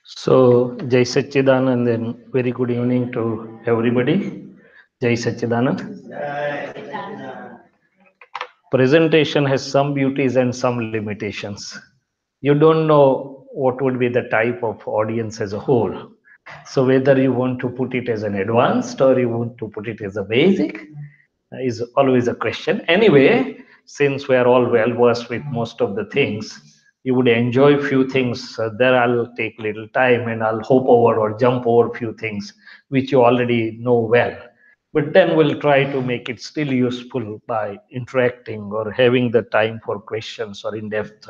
So, Jai Sachidanand and very good evening to everybody. Jai Sachidanand. Presentation has some beauties and some limitations. You don't know what would be the type of audience as a whole. So whether you want to put it as an advanced or you want to put it as a basic is always a question. Anyway, since we are all well versed with most of the things, you would enjoy few things. There I'll take little time and I'll hop over or jump over few things which you already know well. But then we'll try to make it still useful by interacting or having the time for questions or in-depth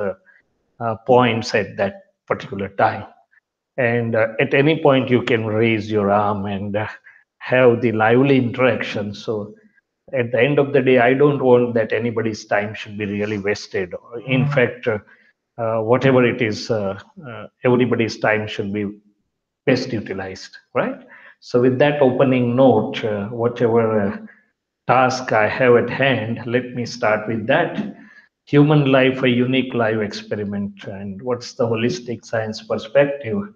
points at that particular time. And at any point, you can raise your arm and have the lively interaction. So at the end of the day, I don't want that anybody's time should be really wasted. In fact, whatever it is, everybody's time should be best utilized, right? So with that opening note, whatever task I have at hand, let me start with that. Human life, a unique live experiment, and what's the holistic science perspective?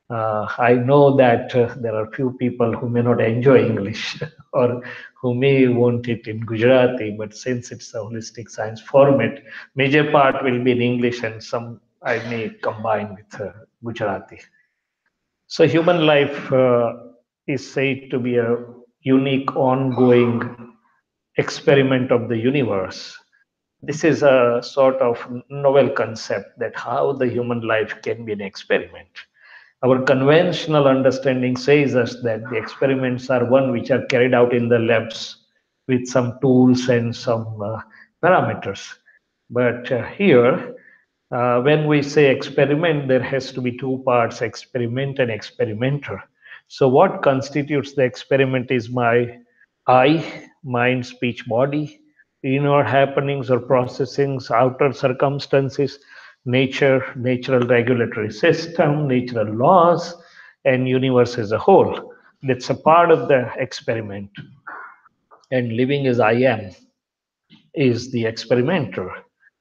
I know that there are few people who may not enjoy English or who may want it in Gujarati, but since it's a holistic science format, major part will be in English and some I may combine with Gujarati. So human life is said to be a unique, ongoing experiment of the universe. This is a sort of novel concept that how the human life can be an experiment. Our conventional understanding says us that the experiments are one which are carried out in the labs with some tools and some parameters. But here, when we say experiment, there has to be two parts, experiment and experimenter. So what constitutes the experiment is my eye, mind, speech, body, inner happenings or processings, outer circumstances, nature, natural regulatory system, natural laws, and universe as a whole. That's a part of the experiment. And living as I am is the experimenter.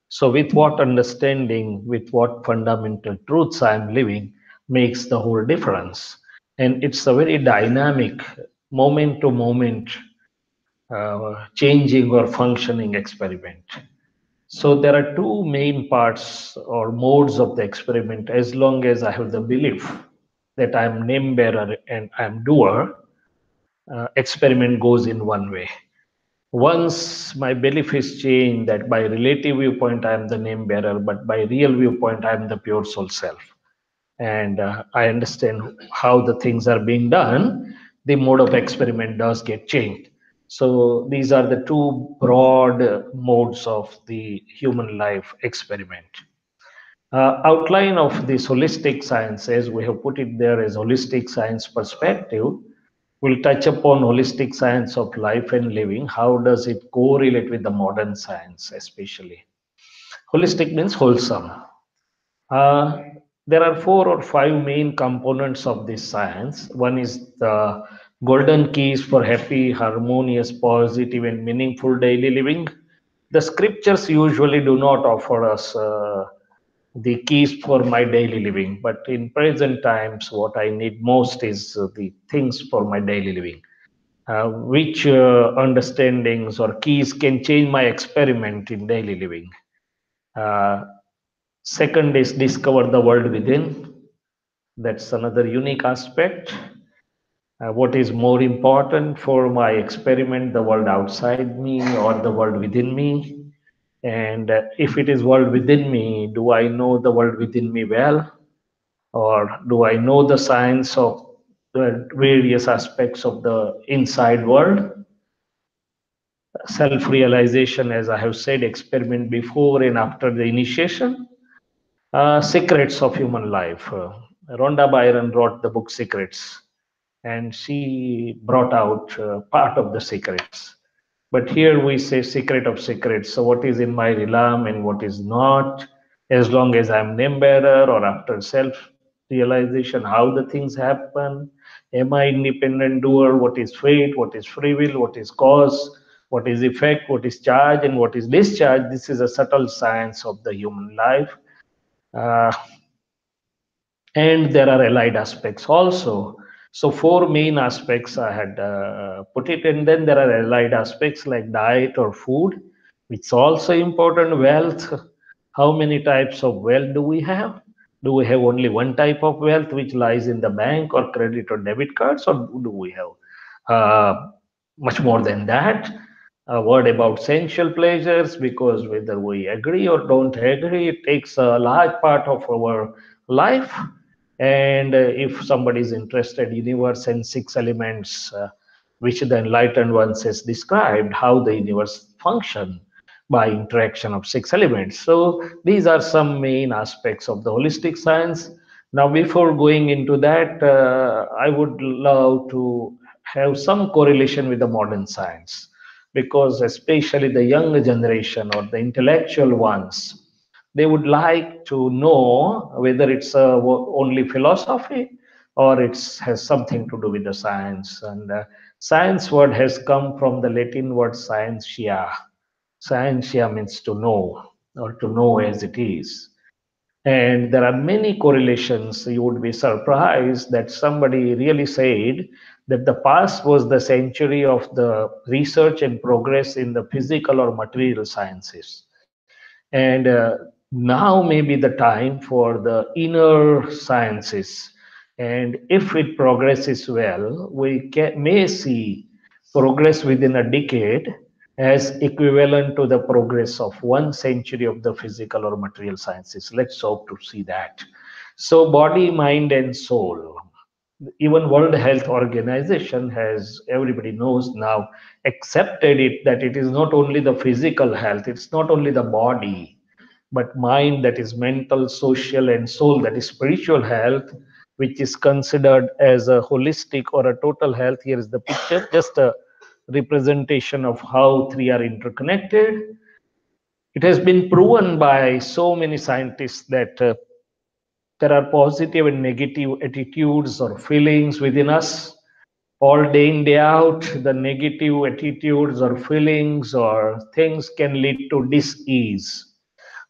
So, with what understanding, with what fundamental truths I am living makes the whole difference. And it's a very dynamic, moment to moment, changing or functioning experiment. So, there are two main parts or modes of the experiment. As long as I have the belief that I am name bearer and I am doer, experiment goes in one way. Once my belief is changed that by relative viewpoint I am the name bearer, but by real viewpoint I am the pure soul self, and I understand how the things are being done, the mode of experiment does get changed. So these are the two broad modes of the human life experiment. Outline of this holistic science, as we have put it there as holistic science perspective, will touch upon holistic science of life and living. How does it correlate with the modern science, especially? Holistic means wholesome. Uh, there are four or five main components of this science. One is the golden keys for happy, harmonious, positive, and meaningful daily living. The scriptures usually do not offer us the keys for my daily living, but in present times, what I need most is the things for my daily living. Which understandings or keys can change my experiment in daily living? Uh, Second is discover the world within. That's another unique aspect. What is more important for my experiment, the world outside me or the world within me? And if it is world within me, do I know the world within me well? Or do I know the science of the various aspects of the inside world? Self-realization, as I have said, experiment before and after the initiation. Secrets of human life. Rhonda Byron wrote the book Secrets, and she brought out part of the secrets. But here we say secret of secrets. So what is in my realm and what is not, as long as I'm name bearer or after self-realization, how the things happen. Am I independent doer? What is fate? What is free will? What is cause? What is effect, what is charge, and what is discharge? This is a subtle science of the human life. Uh, and there are allied aspects also. So four main aspects I had put it, and then there are allied aspects like diet or food, which is also important. Wealth, how many types of wealth do we have? Do we have only one type of wealth which lies in the bank or credit or debit cards, or do we have much more than that? A word about sensual pleasures, because whether we agree or don't agree, it takes a large part of our life. And if somebody is interested, universe and six elements, which the enlightened ones has described, how the universe function by interaction of six elements. So these are some main aspects of the holistic science. Now, before going into that, I would love to have some correlation with the modern science, because especially the younger generation or the intellectual ones, they would like to know whether it's only philosophy or it has something to do with the science. And science word has come from the Latin word scientia. Scientia means to know, or to know as it is. And there are many correlations. You would be surprised that somebody really said that the past was the century of the research and progress in the physical or material sciences. And now may be the time for the inner sciences. And if it progresses well, we may see progress within a decade as equivalent to the progress of 1 century of the physical or material sciences. Let's hope to see that. So, body, mind, and soul. Even World Health Organization has, everybody knows now, accepted it that it is not only the physical health, it's not only the body, but mind, that is mental, social, and soul, that is spiritual health, which is considered as a holistic or a total health. Here is the picture, just a representation of how three are interconnected. It has been proven by so many scientists that there are positive and negative attitudes or feelings within us. All day in, day out, the negative attitudes or feelings or things can lead to dis-ease.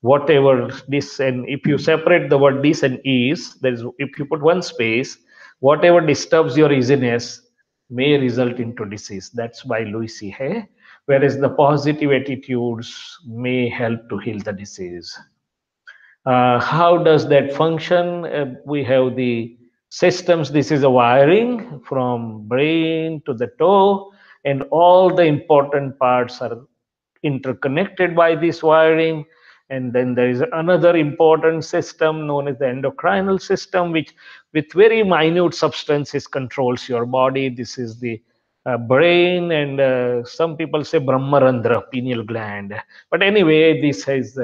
Whatever this, and if you separate the word dis and ease, there is, if you put one space, whatever disturbs your easiness may result into disease. That's by Louis C. Hay. Whereas the positive attitudes may help to heal the disease. How does that function? We have the systems. This is a wiring from brain to the toe, and all the important parts are interconnected by this wiring. And then there is another important system known as the endocrinal system, which with very minute substances controls your body. This is the brain, and some people say Brahmarandra, pineal gland. But anyway, this has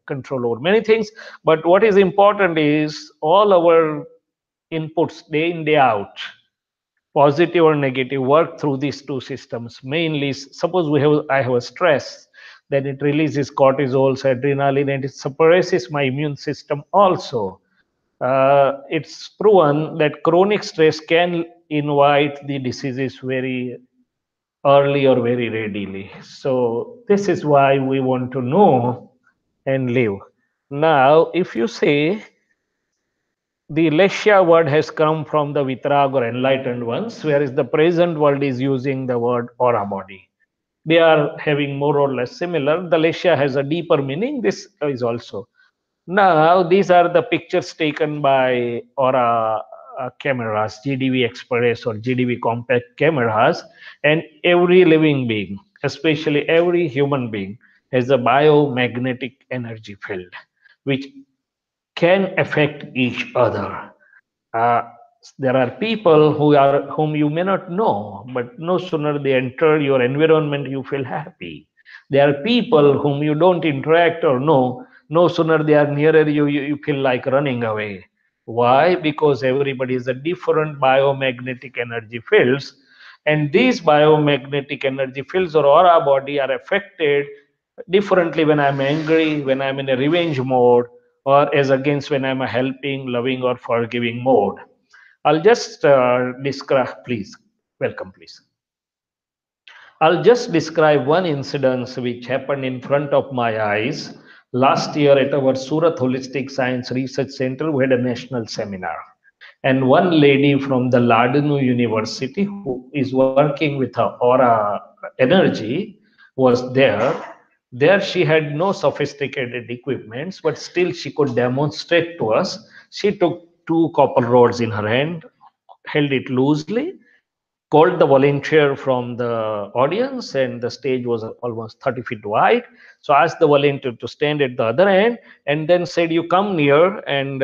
control over many things. But what is important is all our inputs day in, day out, positive or negative, work through these two systems. Mainly, suppose I have a stress, then it releases cortisol, adrenaline, and it suppresses my immune system also. It's proven that chronic stress can invite the diseases very early or very readily. So this is why we want to know and live. Now, if you say the Leshya word has come from the Vitrag or enlightened ones, whereas the present world is using the word aura body. They are having more or less similar. The Leshya has a deeper meaning. This is also. Now, these are the pictures taken by aura cameras, GDV Express or GDV compact cameras, and every living being, especially every human being, has a biomagnetic energy field, which can affect each other. Uh, there are people whom you may not know, but no sooner they enter your environment, you feel happy. There are people whom you don't interact or know, no sooner they are nearer you, you feel like running away. Why? Because everybody is a different biomagnetic energy fields, and these biomagnetic energy fields or aura body are affected differently when I'm angry, when I'm in a revenge mode, or as against when I'm a helping, loving, or forgiving mode. I'll just describe, please. Welcome, please. I'll just describe one incident which happened in front of my eyes last year at our Surat Holistic Science Research Center. We had a national seminar. And one lady from the Ladinu University who is working with her aura energy was there. There she had no sophisticated equipments, but still she could demonstrate to us. She took two copper rods in her hand, held it loosely, called the volunteer from the audience, and the stage was almost 30 feet wide. So asked the volunteer to stand at the other end and then said, you come near, and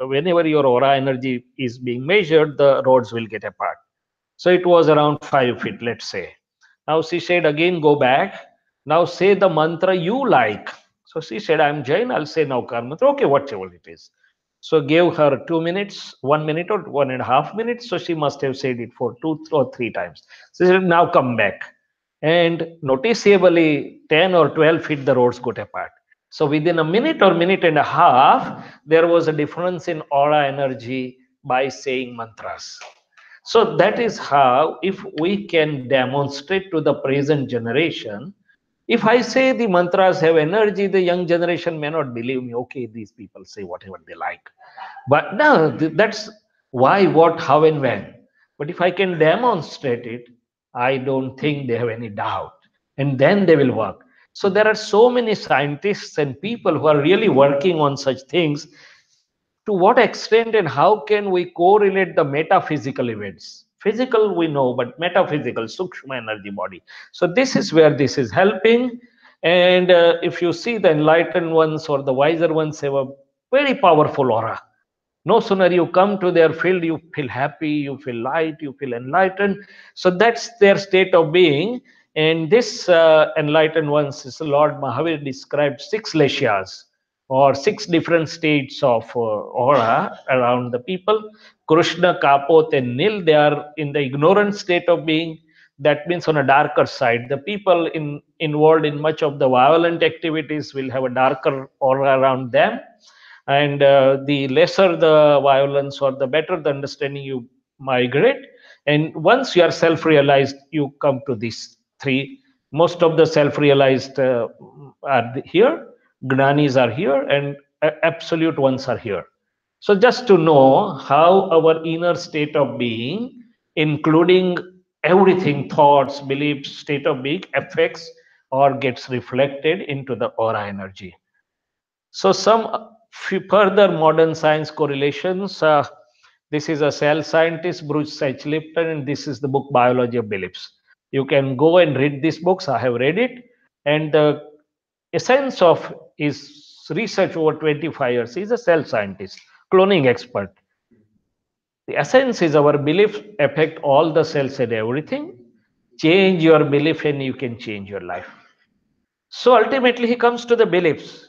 whenever your aura energy is being measured, the rods will get apart. So it was around 5 feet, let's say. Now she said, again, go back. Now say the mantra you like. So she said, I'm Jain. I'll say Naukar mantra. Okay, whatever it is. So gave her 2 minutes, 1 minute or 1.5 minutes. So she must have said it for two or three times. She said, now come back. And noticeably 10 or 12 feet the roads got apart. So within a minute or minute and a half, there was a difference in aura energy by saying mantras. So that is how, if we can demonstrate to the present generation, if I say the mantras have energy, the young generation may not believe me. Okay, these people say whatever they like. But no, that's why, what, how, and when. But if I can demonstrate it, I don't think they have any doubt. And then they will work. So there are so many scientists and people who are really working on such things. To what extent and how can we correlate the metaphysical events? Physical we know, but metaphysical, sukshma energy body. So this is where this is helping. And if you see, the enlightened ones or the wiser ones have a very powerful aura. No sooner you come to their field, you feel happy, you feel light, you feel enlightened. So that's their state of being. And this enlightened ones, is Lord Mahavir described six leshyas, or six different states of aura around the people. Krishna, Kapot, and Nil, they are in the ignorant state of being. That means on a darker side. The people involved in much of the violent activities will have a darker aura around them, and the lesser the violence or the better the understanding, you migrate. And once you are self-realized, you come to these three. Most of the self-realized are here, gnanis are here, and absolute ones are here. So just to know how our inner state of being, including everything, thoughts, beliefs, state of being, affects or gets reflected into the aura energy. So some further modern science correlations. This is a cell scientist, Bruce Lipton, and this is the book Biology of Beliefs. You can go and read these books. I have read it, and the essence of his research over 25 years. He's a cell scientist, cloning expert. The essence is our beliefs affect all the cells and everything. Change your belief, and you can change your life. So ultimately, he comes to the beliefs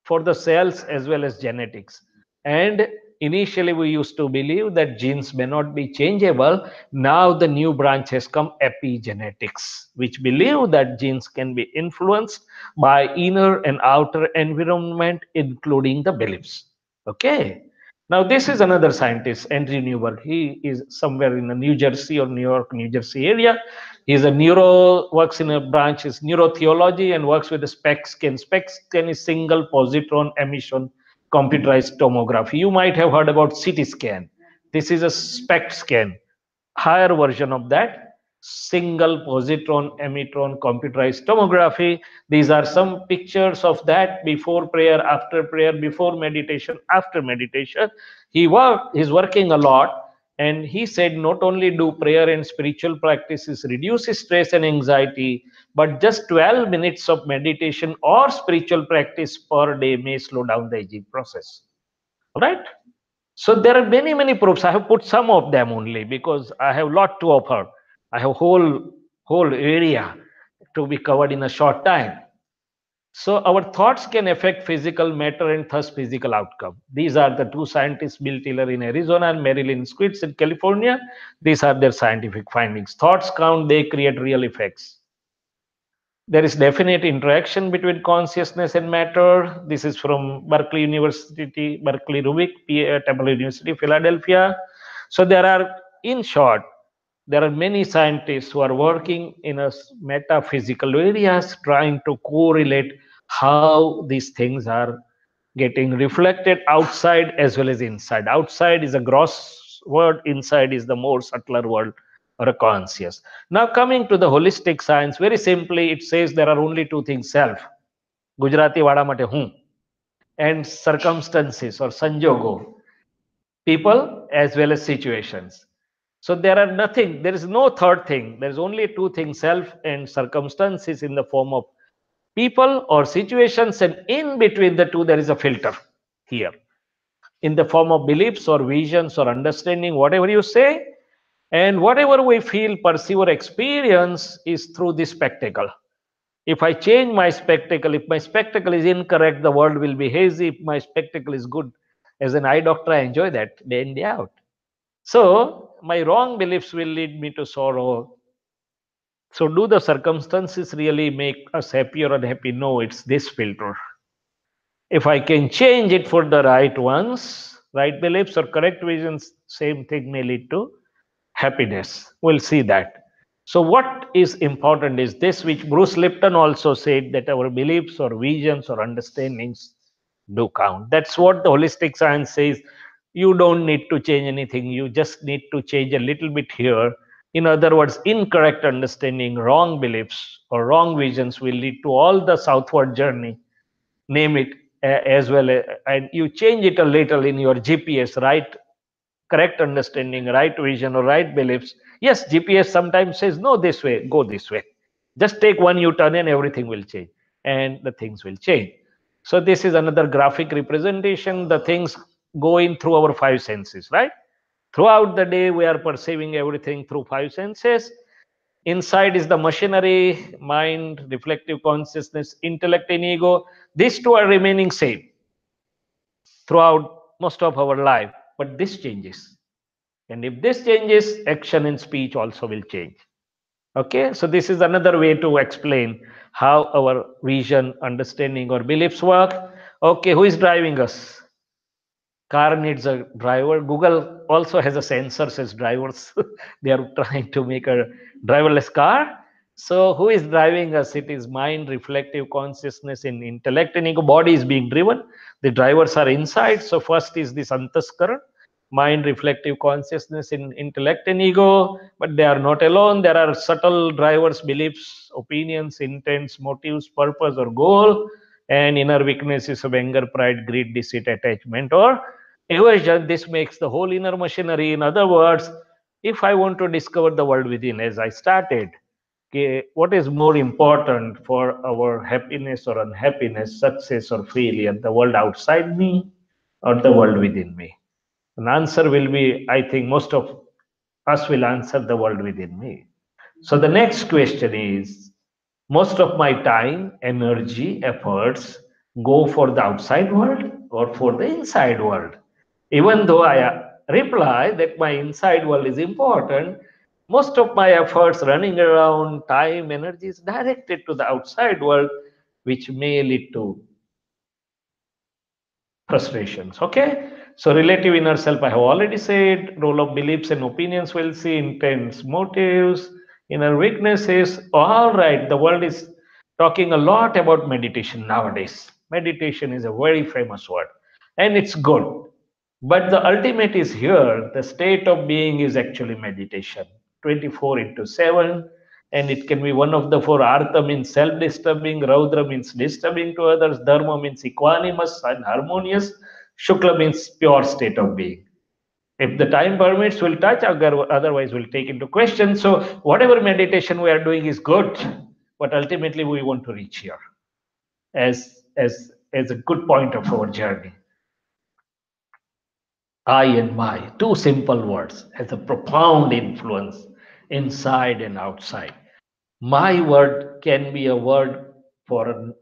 for the cells as well as genetics. And initially, we used to believe that genes may not be changeable. Now, the new branch has come, epigenetics, which believe that genes can be influenced by inner and outer environment, including the beliefs. Okay. Now, this is another scientist, Andrew Newberg. He is somewhere in the New Jersey or New York, New Jersey area. He's a neuro, works in a branch, is neurotheology, and works with the SPECT scan. SPECT scan is single positron emission computerized tomography. You might have heard about CT scan. This is a SPECT scan, higher version of that, single positron emitron computerized tomography. These are some pictures of that, before prayer, after prayer, before meditation, after meditation. He's working a lot, and he said not only do prayer and spiritual practices reduce stress and anxiety, but just 12 minutes of meditation or spiritual practice per day may slow down the aging process. All right. So there are many, many proofs. I have put some of them only because I have lot to offer. I have whole area to be covered in a short time. So our thoughts can affect physical matter and thus physical outcome. These are the two scientists, Bill Tiller in Arizona and Marilyn Squits in California. These are their scientific findings. Thoughts count, they create real effects. There is definite interaction between consciousness and matter. This is from Berkeley University, Berkeley Rubik, Temple University, Philadelphia. So there are, in short, There are many scientists who are working in a metaphysical areas trying to correlate how these things are getting reflected outside as well as inside. Outside is a gross word, inside is the more subtler world or a conscious. Now, coming to the holistic science, very simply, it says there are only two things: self, Gujarati વાળા માટે હું, and circumstances or sanjogo, people as well as situations. So there are nothing, there is no third thing. There is only two things: self and circumstances in the form of people or situations, and in between the two, there is a filter here in the form of beliefs or visions or understanding, whatever you say. And whatever we feel, perceive, or experience is through this spectacle. If I change my spectacle, if my spectacle is incorrect, the world will be hazy. If my spectacle is good, as an eye doctor, I enjoy that day in, day out. So my wrong beliefs will lead me to sorrow. So do the circumstances really make us happy or unhappy? No, it's this filter. If I can change it for the right ones, right beliefs or correct visions, same thing may lead to happiness. We'll see that. So what is important is this, which Bruce Lipton also said, that our beliefs or visions or understandings do count. That's what the holistic science says. You don't need to change anything. You just need to change a little bit here. In other words, incorrect understanding, wrong beliefs or wrong visions will lead to all the southward journey, name it, as well, and you change it a little in your GPS, right? Correct understanding, right vision, or right beliefs. Yes, GPS sometimes says, no, this way, go this way. Just take one U-turn and everything will change, and the things will change. So this is another graphic representation. The things go in through our five senses, right? Throughout the day, we are perceiving everything through five senses. Inside is the machinery: mind, reflective consciousness, intellect, and ego. These two are remaining same throughout most of our life, but this changes. And if this changes, action and speech also will change. Okay, so this is another way to explain how our vision, understanding, or beliefs work. Okay, who is driving us? Car needs a driver. Google also has a sensors as drivers. They are trying to make a driverless car. So who is driving us? It is mind, reflective consciousness, and intellect and ego. Body is being driven. The drivers are inside. So first is this antaskaran, mind, reflective consciousness, in intellect and ego. But they are not alone. There are subtle drivers: beliefs, opinions, intents, motives, purpose, or goal. And inner weaknesses of anger, pride, greed, deceit, attachment, or evasion. This makes the whole inner machinery. In other words, if I want to discover the world within, as I started, okay, what is more important for our happiness or unhappiness, success or failure, the world outside me or the world within me? An answer will be, I think most of us will answer, the world within me. So the next question is, most of my time, energy, efforts go for the outside world or for the inside world? Even though I reply that my inside world is important, most of my efforts, running around, time, energy is directed to the outside world, which may lead to frustrations. Okay, so relative inner self, I have already said. Role of beliefs and opinions, will see. Intents, motives, inner weaknesses. All right, the world is talking a lot about meditation nowadays. Meditation is a very famous word, and it's good, but the ultimate is here. The state of being is actually meditation, 24 into 7. And it can be one of the four. Artha means self-disturbing, Raudra means disturbing to others, Dharma means equanimous and harmonious, Shukla means pure state of being. If the time permits, we'll touch, otherwise we'll take into question. So whatever meditation we are doing is good, but ultimately we want to reach here as a good point of our journey. I and my, two simple words, has a profound influence inside and outside. My word can be a word for a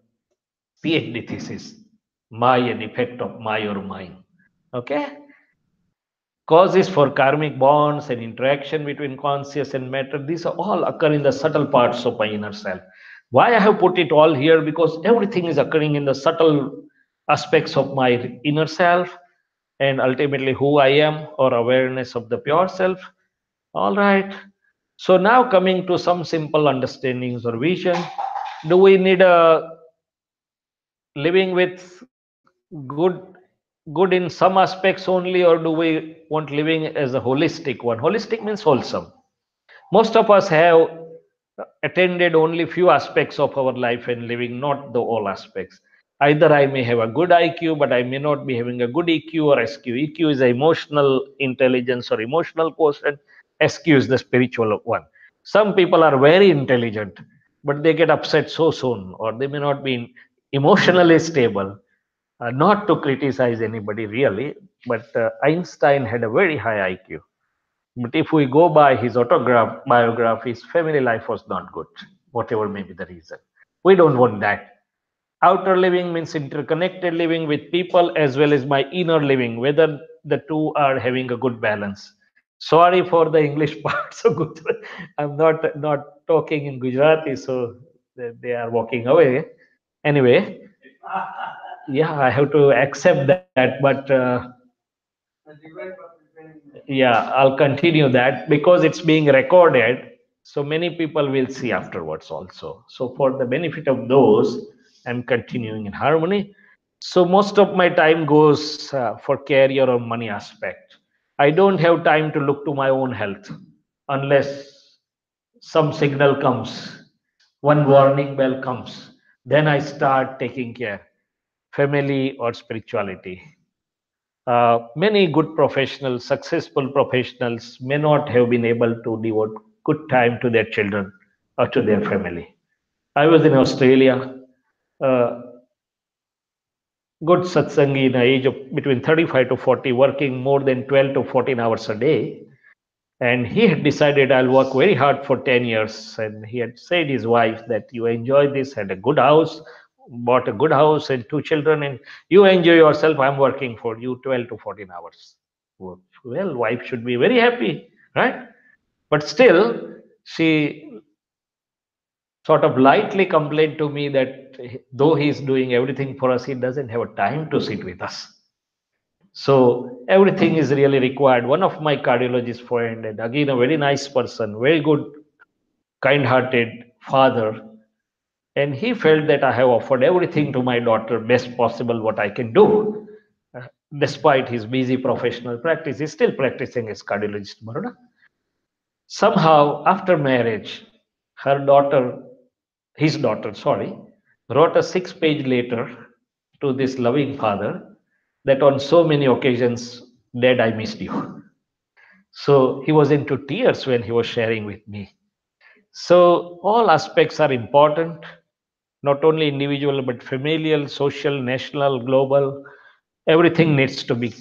PhD thesis. My, an effect of my or mine. Okay? Causes for karmic bonds and interaction between conscious and matter, these are all occur in the subtle parts of my inner self. Why I have put it all here? Because everything is occurring in the subtle aspects of my inner self, and ultimately who I am, or awareness of the pure self. All right. So now coming to some simple understandings or vision, do we need a living with good in some aspects only, or do we want living as a holistic one? Holistic means wholesome. Most of us have attended only few aspects of our life and living, not the all aspects. Either I may have a good IQ, but I may not be having a good EQ or SQ. EQ is emotional intelligence or emotional quotient. SQ is the spiritual one. Some people are very intelligent, but they get upset so soon, or they may not be emotionally stable. Not to criticize anybody really, but Einstein had a very high IQ. But if we go by his autograph, biography, his family life was not good, whatever may be the reason. We don't want that. Outer living means interconnected living with people as well as my inner living, whether the two are having a good balance. Sorry for the English part. So good. I'm not talking in Gujarati, so they are walking away. Anyway, yeah, I have to accept that, but yeah, I'll continue that because it's being recorded. So many people will see afterwards also. So, for the benefit of those, I'm continuing in harmony. So, most of my time goes for career or money aspect. I don't have time to look to my own health unless some signal comes, one warning bell comes. Then I start taking care, family or spirituality. Many good professionals, successful professionals, may not have been able to devote good time to their children or to their family. I was in Australia, uh, good satsangi in the age of between 35 to 40, working more than 12 to 14 hours a day. And he had decided I'll work very hard for 10 years. And he had said his wife that you enjoy this, had a good house, bought a good house and two children, and you enjoy yourself. I'm working for you 12 to 14 hours. Well, wife should be very happy, right? But still, she sort of lightly complained to me that though he's doing everything for us, he doesn't have a time to sit with us. So everything is really required. One of my cardiologist friend, and again a very nice person, very good, kind-hearted father, and he felt that I have offered everything to my daughter, best possible what I can do. Uh, Despite his busy professional practice, he's still practicing as cardiologist in Baroda. Somehow, after marriage, her daughter, his daughter, sorry, wrote a 6 page letter to this loving father that on so many occasions, Dad, I missed you. So he was into tears when he was sharing with me. So all aspects are important, not only individual, but familial, social, national, global. Everything needs to be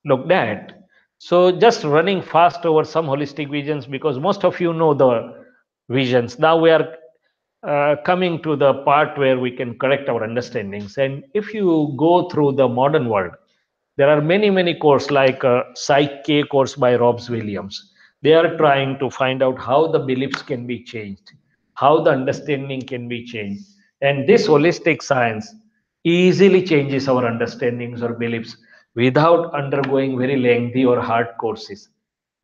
looked at. So just running fast over some holistic visions, because most of you know the visions. Now we are coming to the part where we can correct our understandings. And if you go through the modern world, there are many courses like Psych K course by Robs Williams. They are trying to find out how the beliefs can be changed, how the understanding can be changed. And this holistic science easily changes our understandings or beliefs without undergoing very lengthy or hard courses.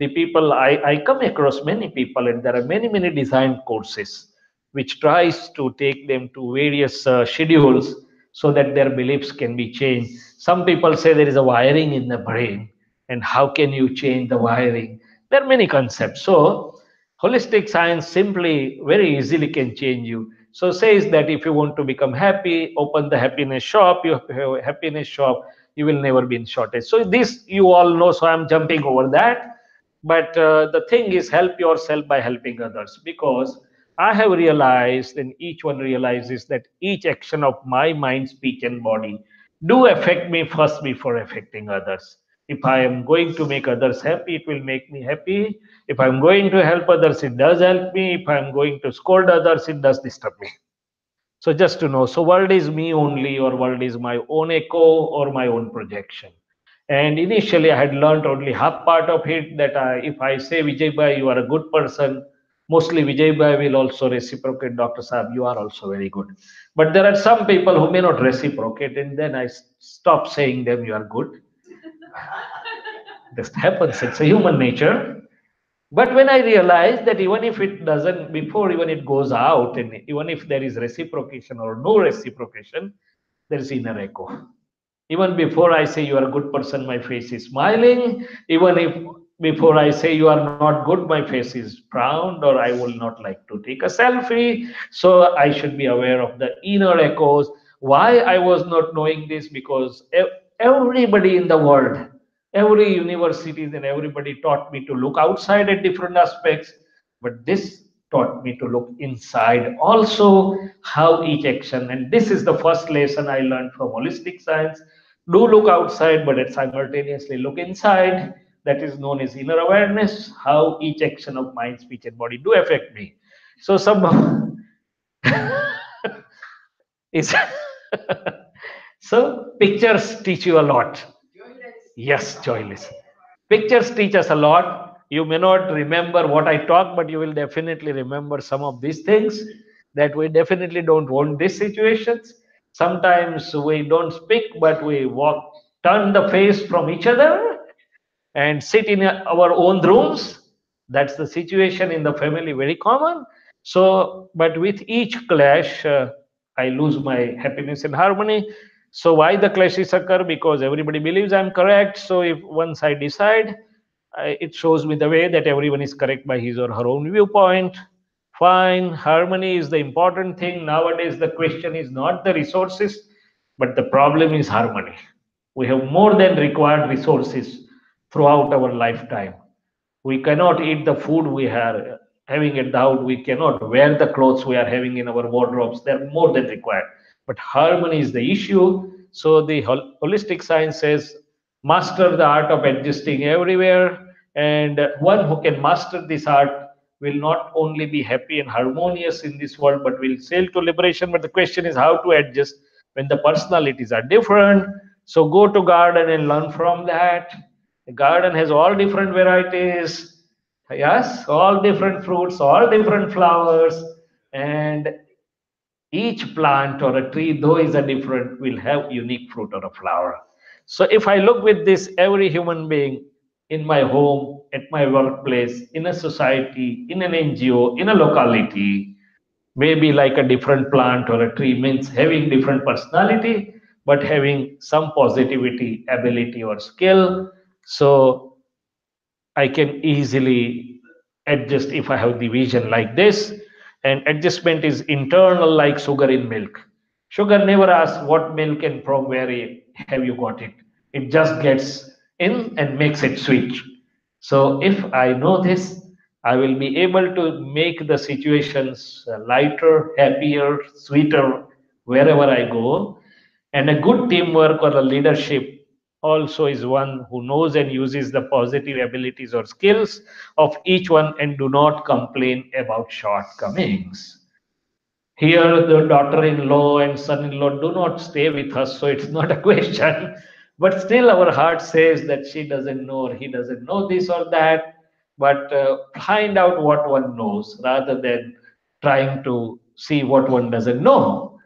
The people I come across many people, and there are many designed courses which tries to take them to various schedules so that their beliefs can be changed. Some people say there is a wiring in the brain, and how can you change the wiring? There are many concepts. So holistic science simply very easily can change you. So says that if you want to become happy, open the happiness shop. You have a happiness shop, you will never be in shortage. So this you all know, so I'm jumping over that. But the thing is, help yourself by helping others, because I have realized, and each one realizes, that each action of my mind, speech, and body do affect me first before affecting others. If I am going to make others happy, it will make me happy. If I'm going to help others, it does help me. If I'm going to scold others, it does disturb me. So just to know, so world is me only, or world is my own echo or my own projection. And initially, I had learned only half part of it, that if I say Vijay Bhai, you are a good person, mostly Vijay Bhai will also reciprocate, Dr. Saab, you are also very good. But there are some people who may not reciprocate, and then I stop saying them, you are good. This happens, it's a human nature. But when I realized that even if it doesn't, before even it goes out, and even if there is reciprocation or no reciprocation, there is inner echo. Even before I say you are a good person, my face is smiling. Even if before I say you are not good, my face is frowned, or I will not like to take a selfie. So I should be aware of the inner echoes. Why I was not knowing this? Because everybody in the world, every universities and everybody taught me to look outside at different aspects, but this taught me to look inside also, how each action, and this is the first lesson I learned from holistic science. Do look outside, but it simultaneously look inside. That is known as inner awareness, how each action of mind, speech, and body do affect me. So some is so pictures teach you a lot. Yes, joyless. Pictures teach us a lot. You may not remember what I talk, but you will definitely remember some of these things, that we definitely don't want these situations. Sometimes we don't speak, but we walk, turn the face from each other and sit in our own rooms. That's the situation in the family, very common. So, but with each clash, I lose my happiness and harmony. So, why the clashes occur? Because everybody believes I'm correct. So, if once I decide, it shows me the way that everyone is correct by his or her own viewpoint. Fine, harmony is the important thing. Nowadays, the question is not the resources, but the problem is harmony. We have more than required resources throughout our lifetime. We cannot eat the food we are having it out. We cannot wear the clothes we are having in our wardrobes. They're more than required. But harmony is the issue. So the holistic science says master the art of adjusting everywhere. And one who can master this art will not only be happy and harmonious in this world, but will sail to liberation. But the question is how to adjust when the personalities are different. So go to garden and learn from that. The garden has all different varieties. Yes, all different fruits, all different flowers, and each plant or a tree, though is a different, will have unique fruit or a flower. So if I look with this, every human being in my home, at my workplace, in a society, in an NGO, in a locality, maybe like a different plant or a tree, means having different personality, but having some positivity, ability, or skill. So I can easily adjust if I have the vision like this. And adjustment is internal, like sugar in milk. Sugar never asks what milk and from where have you got it. It just gets in and makes it sweet. So if I know this, I will be able to make the situations lighter, happier, sweeter wherever I go. And a good teamwork or a leadership also is one who knows and uses the positive abilities or skills of each one and do not complain about shortcomings. Here, the daughter in law and son in law do not stay with us, so it's not a question. But still, our heart says that she doesn't know or he doesn't know this or that. But find out what one knows rather than trying to see what one doesn't know.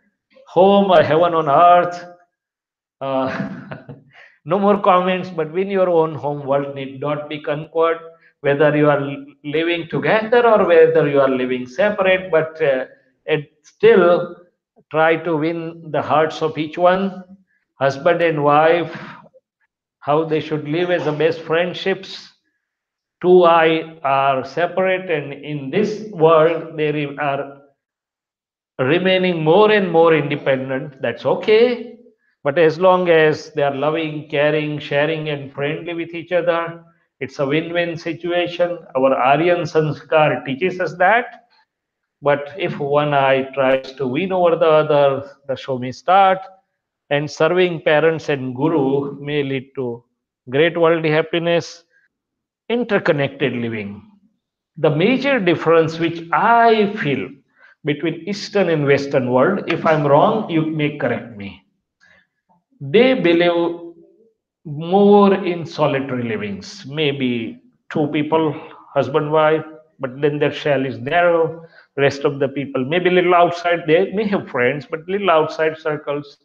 Home or heaven on earth, uh, no more comments, but win your own home world need not be conquered, whether you are living together or whether you are living separate, but it still try to win the hearts of each one, husband and wife, how they should live as the best friendships. Two I are separate, and in this world, they are remaining more and more independent. That's okay. But as long as they are loving, caring, sharing, and friendly with each other, it's a win win situation. Our Aryan Sanskar teaches us that. But if one eye tries to win over the other, the show may start. And serving parents and guru may lead to great worldly happiness, interconnected living. The major difference which I feel between Eastern and Western world, if I'm wrong, you may correct me. They believe more in solitary livings, maybe two people, husband, wife, but then their shell is narrow. Rest of the people maybe little outside, they may have friends, but little outside circles.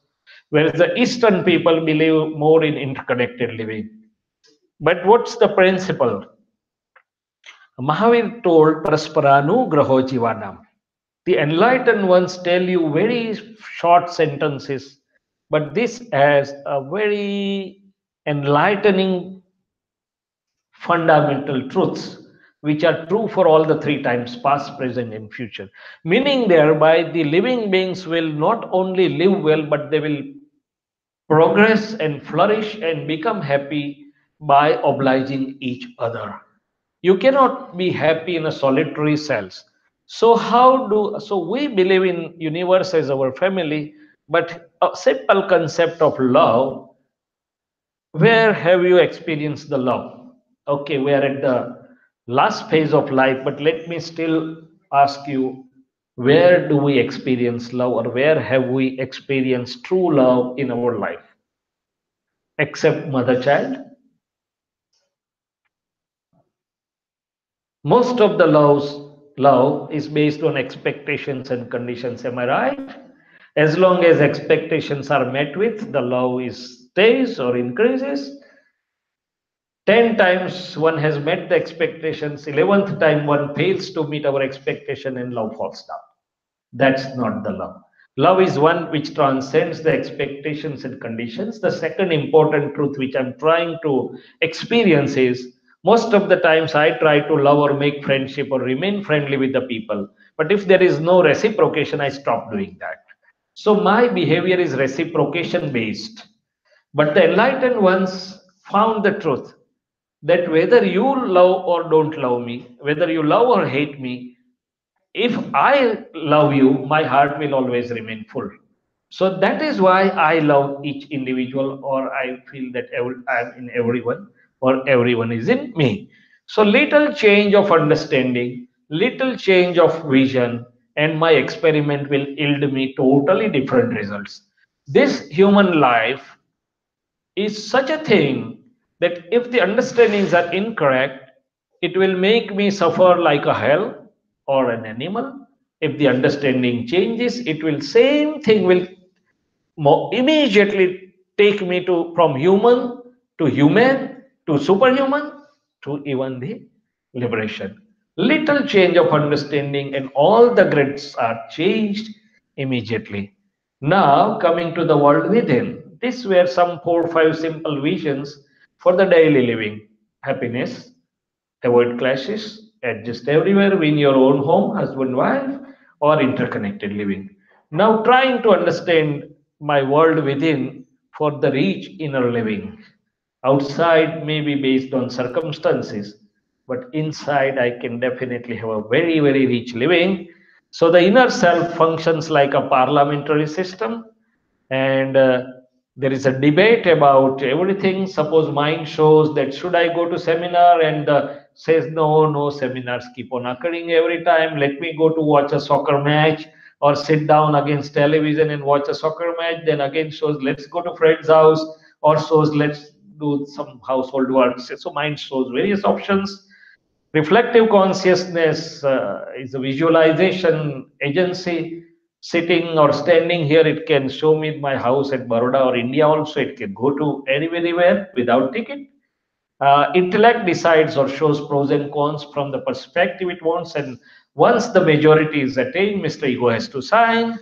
Whereas the Eastern people believe more in interconnected living. But what's the principle? Mahavir told Prasparanu Graho Jivanam. The enlightened ones tell you very short sentences, but this has a very enlightening fundamental truths which are true for all the three times past, present, and future. Meaning, thereby, the living beings will not only live well, but they will progress and flourish and become happy by obliging each other. You cannot be happy in a solitary cells. So we believe in universe as our family, but a simple concept of love, where have you experienced the love? Okay, we are at the last phase of life, but let me still ask you, where do we experience love, or where have we experienced true love in our life? Except mother child. Most of the love is based on expectations and conditions. Am I right? As long as expectations are met with, the love is stays or increases. 10 times one has met the expectations, 11th time one fails to meet our expectation and love falls down. That's not the love. Love is one which transcends the expectations and conditions. The second important truth which I'm trying to experience is, most of the times I try to love or make friendship or remain friendly with the people. But if there is no reciprocation, I stop doing that. So my behavior is reciprocation based. But the enlightened ones found the truth that whether you love or don't love me, whether you love or hate me, if I love you, my heart will always remain full. So that is why I love each individual, or I feel that I am in everyone, or everyone is in me. So little change of understanding, little change of vision, and my experiment will yield me totally different results. This human life is such a thing that if the understandings are incorrect, it will make me suffer like a hell or an animal. If the understanding changes, it will same thing will immediately take me to from human to human to superhuman to even the liberation. Little change of understanding and all the grids are changed immediately. Now coming to the world within, these were some 4 5 simple visions for the daily living. Happiness, avoid clashes, adjust everywhere, win your own home, husband, wife, or interconnected living. Now, trying to understand my world within for the rich inner living. Outside may be based on circumstances, but inside I can definitely have a very, very rich living. So the inner self functions like a parliamentary system, and there is a debate about everything. Suppose mind shows that should I go to seminar, and says no seminars keep on occurring every time, let me go to watch a soccer match, or sit down against television and watch a soccer match. Then again shows let's go to friend's house, or shows let's do some household work. So mind shows various options. Reflective consciousness is a visualization agency. Sitting or standing here, it can show me my house at Baroda or India also. It can go to anywhere without ticket. Intellect decides or shows pros and cons from the perspective it wants. And once the majority is attained, Mr. Ego has to sign.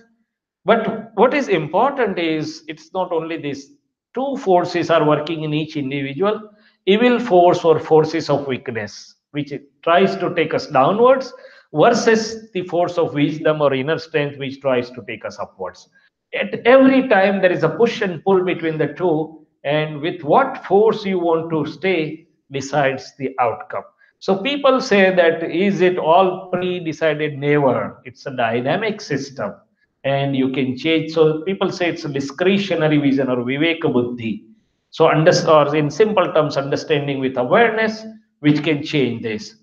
But what is important is it's not only this. Two forces are working in each individual: evil force or forces of weakness, which tries to take us downwards, versus the force of wisdom or inner strength, which tries to take us upwards. At every time, there is a push and pull between the two, and with what force you want to stay decides the outcome. So people say that is it all pre-decided? Never. It's a dynamic system and you can change. So people say it's a discretionary vision or viveka buddhi. So or in simple terms, understanding with awareness, which can change this.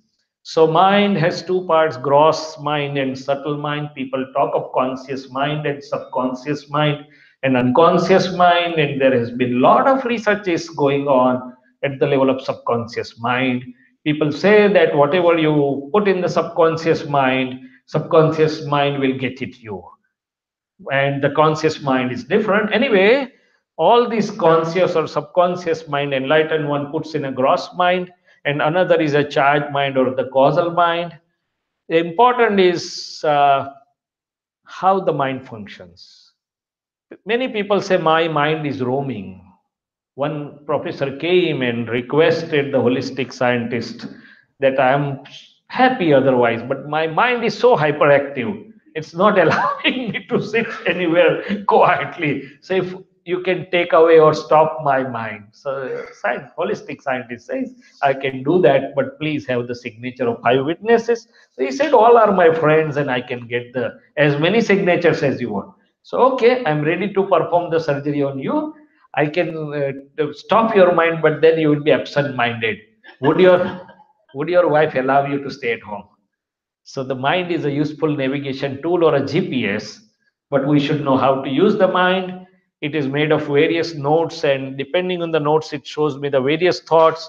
So mind has two parts: gross mind and subtle mind. People talk of conscious mind and subconscious mind and unconscious mind, and there has been a lot of researches going on at the level of subconscious mind. People say that whatever you put in the subconscious mind will get it you, and the conscious mind is different. Anyway, all these conscious or subconscious mind, enlightened one puts in a gross mind, and another is a charged mind or the causal mind. The important is how the mind functions. Many people say my mind is roaming. One professor came and requested the holistic scientist that I am happy otherwise, but my mind is so hyperactive. It's not allowing me to sit anywhere quietly. So if you can take away or stop my mind. So holistic scientist says, I can do that, but please have the signature of 5 witnesses. So he said, all are my friends and I can get the as many signatures as you want. So, okay, I'm ready to perform the surgery on you. I can stop your mind, but then you will be absent-minded. Would your would your wife allow you to stay at home? So the mind is a useful navigation tool or a GPS, but we should know how to use the mind. It is made of various notes, and depending on the notes, it shows me the various thoughts.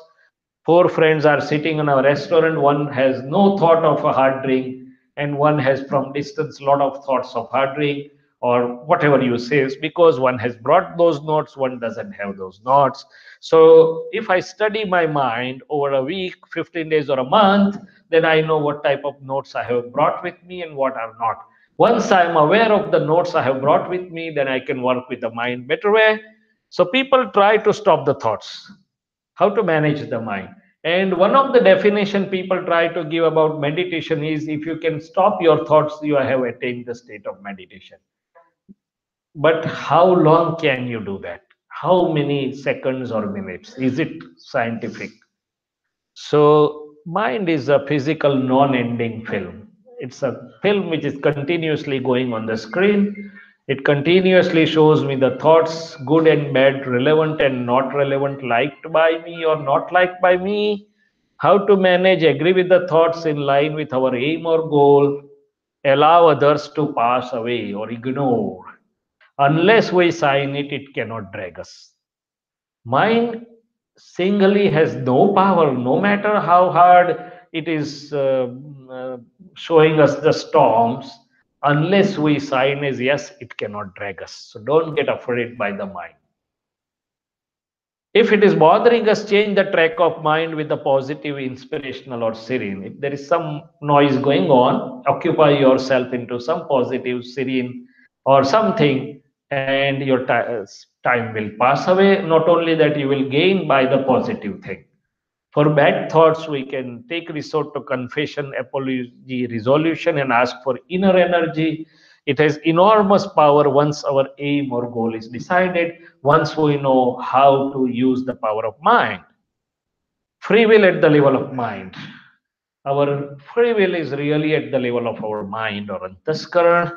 Four friends are sitting in a restaurant. One has no thought of a hard drink, and one has from distance lot of thoughts of hard drink or whatever you say. Because one has brought those notes, one doesn't have those notes. So if I study my mind over a week, 15 days, or a month, then I know what type of notes I have brought with me and what are not. Once I am aware of the notes I have brought with me, then I can work with the mind better way. So people try to stop the thoughts, how to manage the mind. And one of the definition people try to give about meditation is if you can stop your thoughts, you have attained the state of meditation. But how long can you do that? How many seconds or minutes? Is it scientific? So, mind is a physical non ending film. It's a film which is continuously going on the screen. It continuously shows me the thoughts, good and bad, relevant and not relevant, liked by me or not liked by me. How to manage, agree with the thoughts in line with our aim or goal, allow others to pass away or ignore. Unless we sign it, it cannot drag us. Mind singly has no power, no matter how hard it is uh, showing us the storms. Unless we sign as yes, it cannot drag us. So don't get afraid by the mind. If it is bothering us, change the track of mind with a positive, inspirational, or serene. If there is some noise going on, occupy yourself into some positive, serene, or something, and your time will pass away. Not only that, you will gain by the positive thing. For bad thoughts, we can take resort to confession, apology, resolution, and ask for inner energy. It has enormous power once our aim or goal is decided, once we know how to use the power of mind. Free will at the level of mind. Our free will is really at the level of our mind or antaskaran.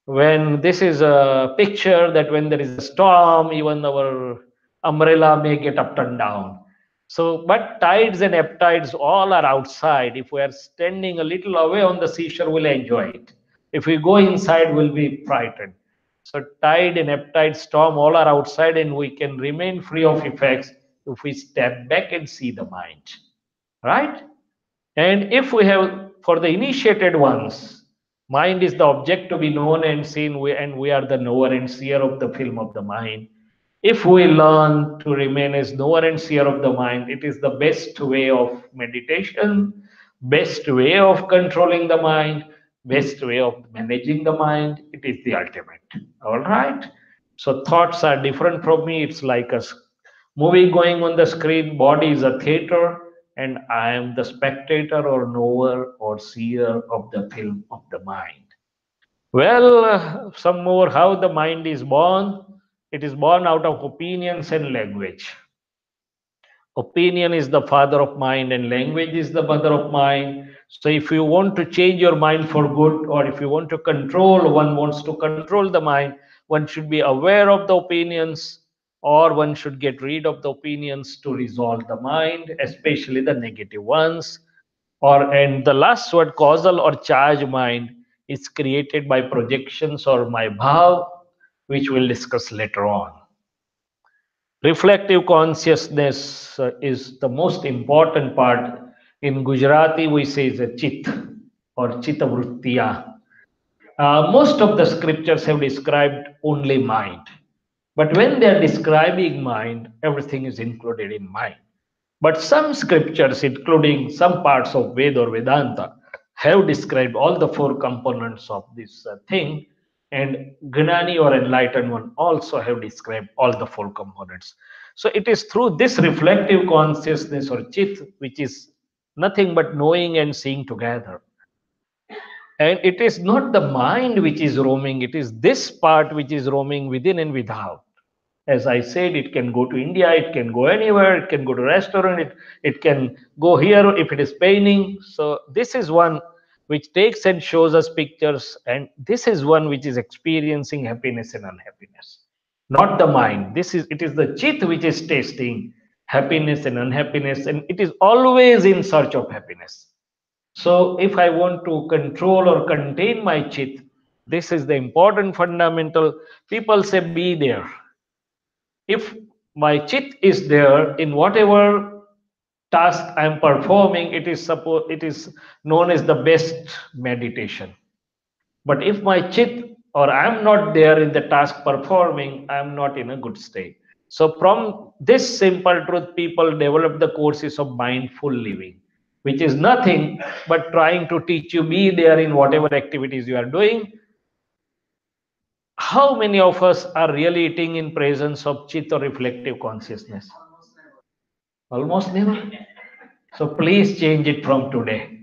When this is a picture that when there is a storm, even our umbrella may get up and down. So, but tides and ebb tides all are outside. If we are standing a little away on the seashore, we'll enjoy it. If we go inside, we'll be frightened. So, tide and ebb tide storm all are outside, and we can remain free of effects if we step back and see the mind. Right? And if we have, for the initiated ones, mind is the object to be known and seen, and we are the knower and seer of the film of the mind. If we learn to remain as knower and seer of the mind, it is the best way of meditation, best way of controlling the mind, best way of managing the mind. It is the ultimate. All right. So thoughts are different from me. It's like a movie going on the screen. Body is a theater, and I am the spectator or knower or seer of the film of the mind. Well, some more how the mind is born. It is born out of opinions and language. Opinion is the father of mind, and language is the mother of mind. So, if you want to change your mind for good, or if you want to control, one wants to control the mind, one should be aware of the opinions, or one should get rid of the opinions to resolve the mind, especially the negative ones. Or, and the last word, causal or charged mind, is created by projections or my bhav, which we'll discuss later on. Reflective consciousness is the most important part. In Gujarati, we say is a chit or chitta vrittiya. Most of the scriptures have described only mind. But when they are describing mind, everything is included in mind. But some scriptures, including some parts of Ved or Vedanta, have described all the four components of this thing, and Gnani or enlightened one also have described all the four components. So it is through this reflective consciousness or chit, which is nothing but knowing and seeing together. And it is not the mind which is roaming, it is this part which is roaming within and without. As I said, it can go to India, it can go anywhere, it can go to restaurant, it can go here if it is paining. So this is one which takes and shows us pictures, and this is one which is experiencing happiness and unhappiness. Not the mind. It is the chit which is tasting happiness and unhappiness, and it is always in search of happiness. So if I want to control or contain my chit, this is the important fundamental. People say be there. If my chit is there in whatever task I am performing, it is known as the best meditation. But if my chit or I am not there in the task performing, I am not in a good state. So from this simple truth, people develop the courses of mindful living, which is nothing but trying to teach you be there in whatever activities you are doing. How many of us are really eating in presence of chit or reflective consciousness? Almost never. So please change it from today.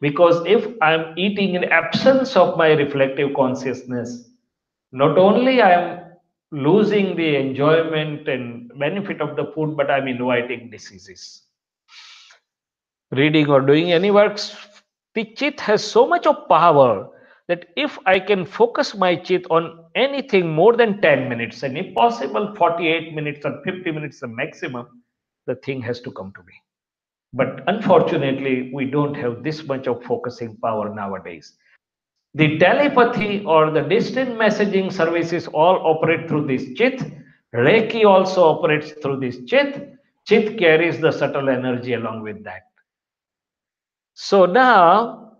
Because if I'm eating in absence of my reflective consciousness, not only I'm losing the enjoyment and benefit of the food, but I'm inviting diseases. Reading or doing any works, the chit has so much of power that if I can focus my chit on anything more than 10 minutes, and if possible 48 minutes or 50 minutes the maximum, the thing has to come to me. But unfortunately, we don't have this much of focusing power nowadays. The telepathy or the distant messaging services all operate through this chit. Reiki also operates through this chit. Chit carries the subtle energy along with that. So now,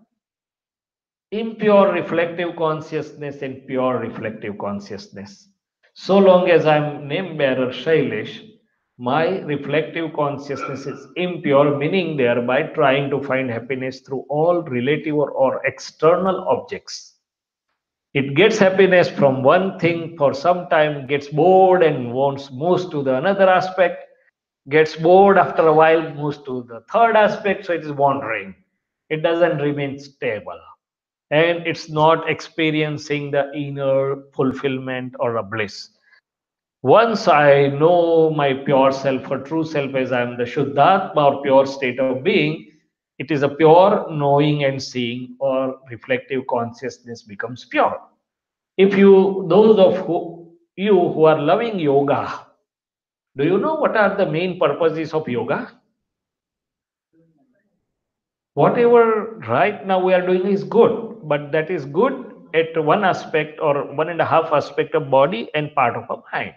impure reflective consciousness and pure reflective consciousness. So long as I'm name bearer Shailesh, my reflective consciousness is impure, meaning thereby trying to find happiness through all relative or external objects. It gets happiness from one thing for some time, gets bored and wants moves to the another aspect, gets bored after a while, moves to the third aspect, so it is wandering. It doesn't remain stable. And it's not experiencing the inner fulfillment or a bliss. Once I know my pure self or true self as I am the Shuddhatma or pure state of being, it is a pure knowing and seeing or reflective consciousness becomes pure. If you, those of you who are loving yoga, do you know what are the main purposes of yoga? Whatever right now we are doing is good, but that is good at one aspect or one and a half aspect of body and part of a mind.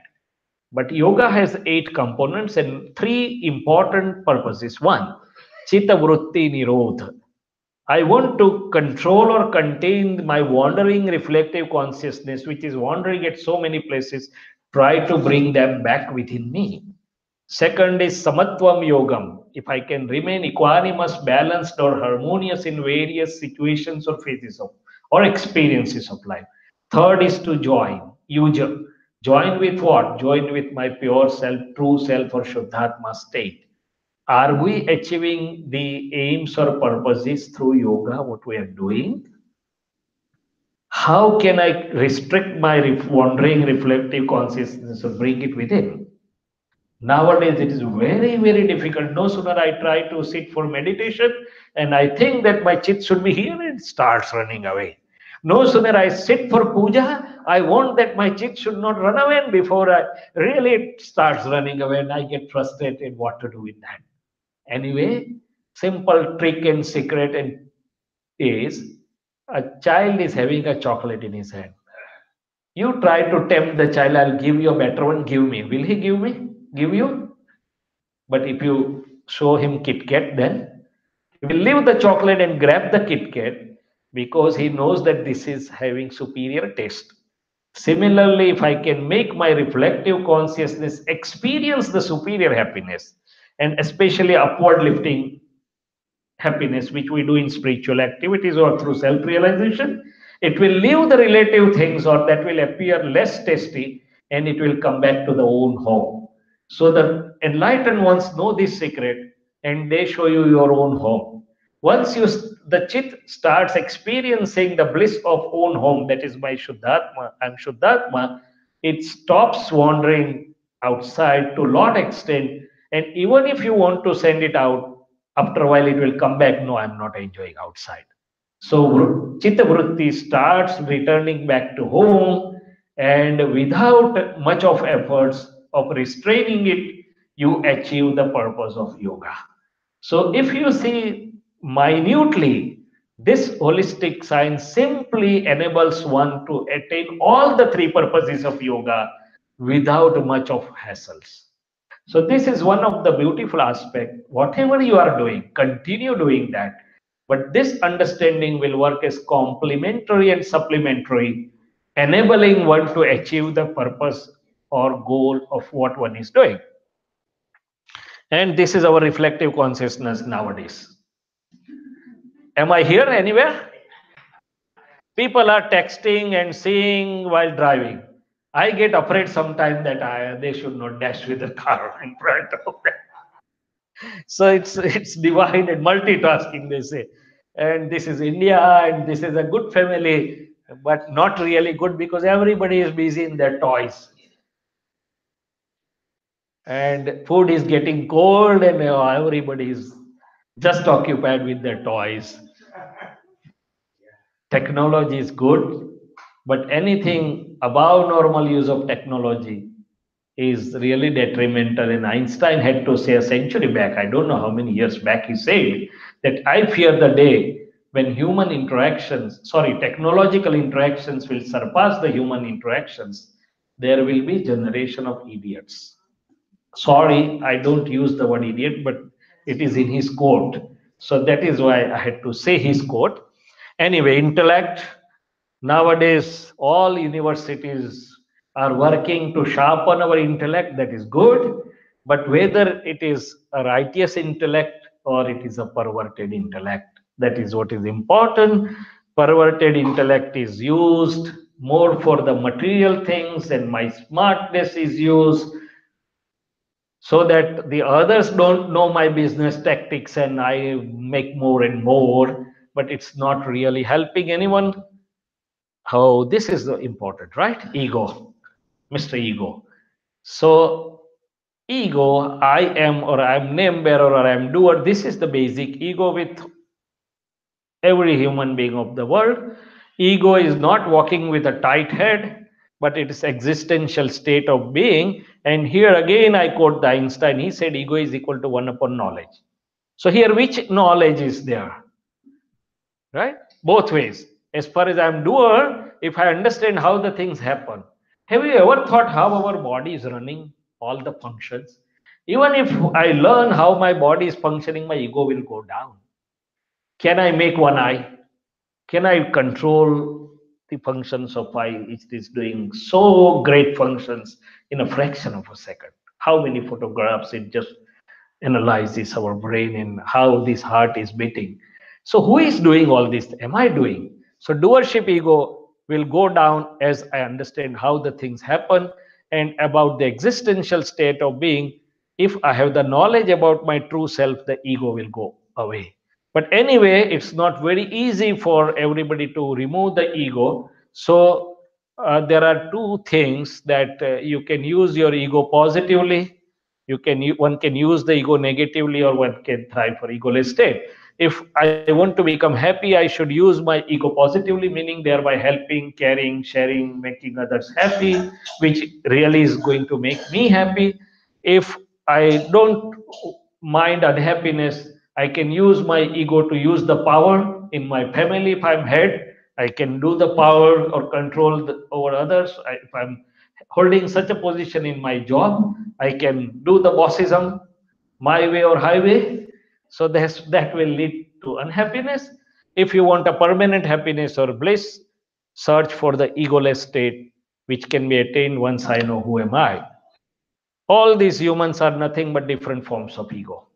But yoga has 8 components and 3 important purposes. One, chitta vritti nirodha. I want to control or contain my wandering reflective consciousness, which is wandering at so many places, try to bring them back within me. Second is samatvam yogam. If I can remain equanimous, balanced, or harmonious in various situations or phases of or experiences of life. Third is to join. Join with what? Join with my pure self, true self, or Shuddhatma state. Are we achieving the aims or purposes through yoga, what we are doing? How can I restrict my wandering reflective consciousness or bring it within? Nowadays, it is very, very difficult. No sooner I try to sit for meditation and I think that my chit should be here, it starts running away. No sooner I sit for puja, I want that my chit should not run away. And before I really it starts running away, and I get frustrated what to do with that. Anyway, simple trick and secret and is a child is having a chocolate in his hand. You try to tempt the child, I'll give you a better one, give me. Will he give me? Give you? But if you show him Kit Kat, then he will leave the chocolate and grab the Kit Kat because he knows that this is having superior taste. Similarly, if I can make my reflective consciousness experience the superior happiness, and especially upward lifting happiness, which we do in spiritual activities or through self realization. It will leave the relative things or that will appear less tasty and it will come back to the own home. So the enlightened ones know this secret and they show you your own home. Once the chit starts experiencing the bliss of own home, that is my Shuddhatma, I'm Shuddhatma, it stops wandering outside to a lot extent. And even if you want to send it out, after a while it will come back. No, I'm not enjoying outside. So chitta vritti starts returning back to home, and without much of efforts of restraining it, you achieve the purpose of yoga. So if you see minutely, this holistic science simply enables one to attain all the three purposes of yoga without much of hassles. So this is one of the beautiful aspect. Whatever you are doing, continue doing that. But this understanding will work as complementary and supplementary, enabling one to achieve the purpose or goal of what one is doing. And this is our reflective consciousness nowadays. Am I here anywhere? People are texting and seeing while driving. I get afraid sometimes that they should not dash with the car in front of them. So it's divided multitasking, they say. And this is India, and this is a good family, but not really good because everybody is busy in their toys. And food is getting cold, and everybody is just occupied with their toys. Technology is good, but anything above normal use of technology is really detrimental. And Einstein had to say a century back, I don't know how many years back, he said that I fear the day when human interactions, sorry, technological interactions will surpass the human interactions. There will be generation of idiots. Sorry, I don't use the word idiot, but it is in his quote. So that is why I had to say his quote. Anyway, intellect. Nowadays, all universities are working to sharpen our intellect. That is good. But whether it is a righteous intellect or it is a perverted intellect, that is what is important. Perverted intellect is used more for the material things, and my smartness is used so that the others don't know my business tactics and I make more and more, but it's not really helping anyone. How this is the important, right? Ego, Mr. Ego. So, ego, I am or I'm name bearer or I'm doer, this is the basic ego with every human being of the world. Ego is not walking with a tight head, but it is existential state of being. And here again, I quote the Einstein. He said, ego is equal to one upon knowledge. So here, which knowledge is there? Right? Both ways. As far as I'm doer, if I understand how the things happen, have you ever thought how our body is running all the functions? Even if I learn how my body is functioning, my ego will go down. Can I make one eye? Can I control the functions of eye? It is doing so great functions in a fraction of a second. How many photographs it just analyzes our brain and how this heart is beating. So who is doing all this? Am I doing? So doership ego will go down as I understand how the things happen and about the existential state of being. If I have the knowledge about my true self, the ego will go away. But anyway, it's not very easy for everybody to remove the ego. So there are two things that you can use your ego positively. One can use the ego negatively, or one can thrive for egoless state. If I want to become happy, I should use my ego positively, meaning thereby helping, caring, sharing, making others happy, which really is going to make me happy. If I don't mind unhappiness, I can use my ego to use the power in my family. If I'm head, I can do the power or control over others. If I'm holding such a position in my job, I can do the bossism my way or highway. So that will lead to unhappiness. If you want a permanent happiness or bliss, search for the egoless state, which can be attained once I know who am I. All these humans are nothing but different forms of ego.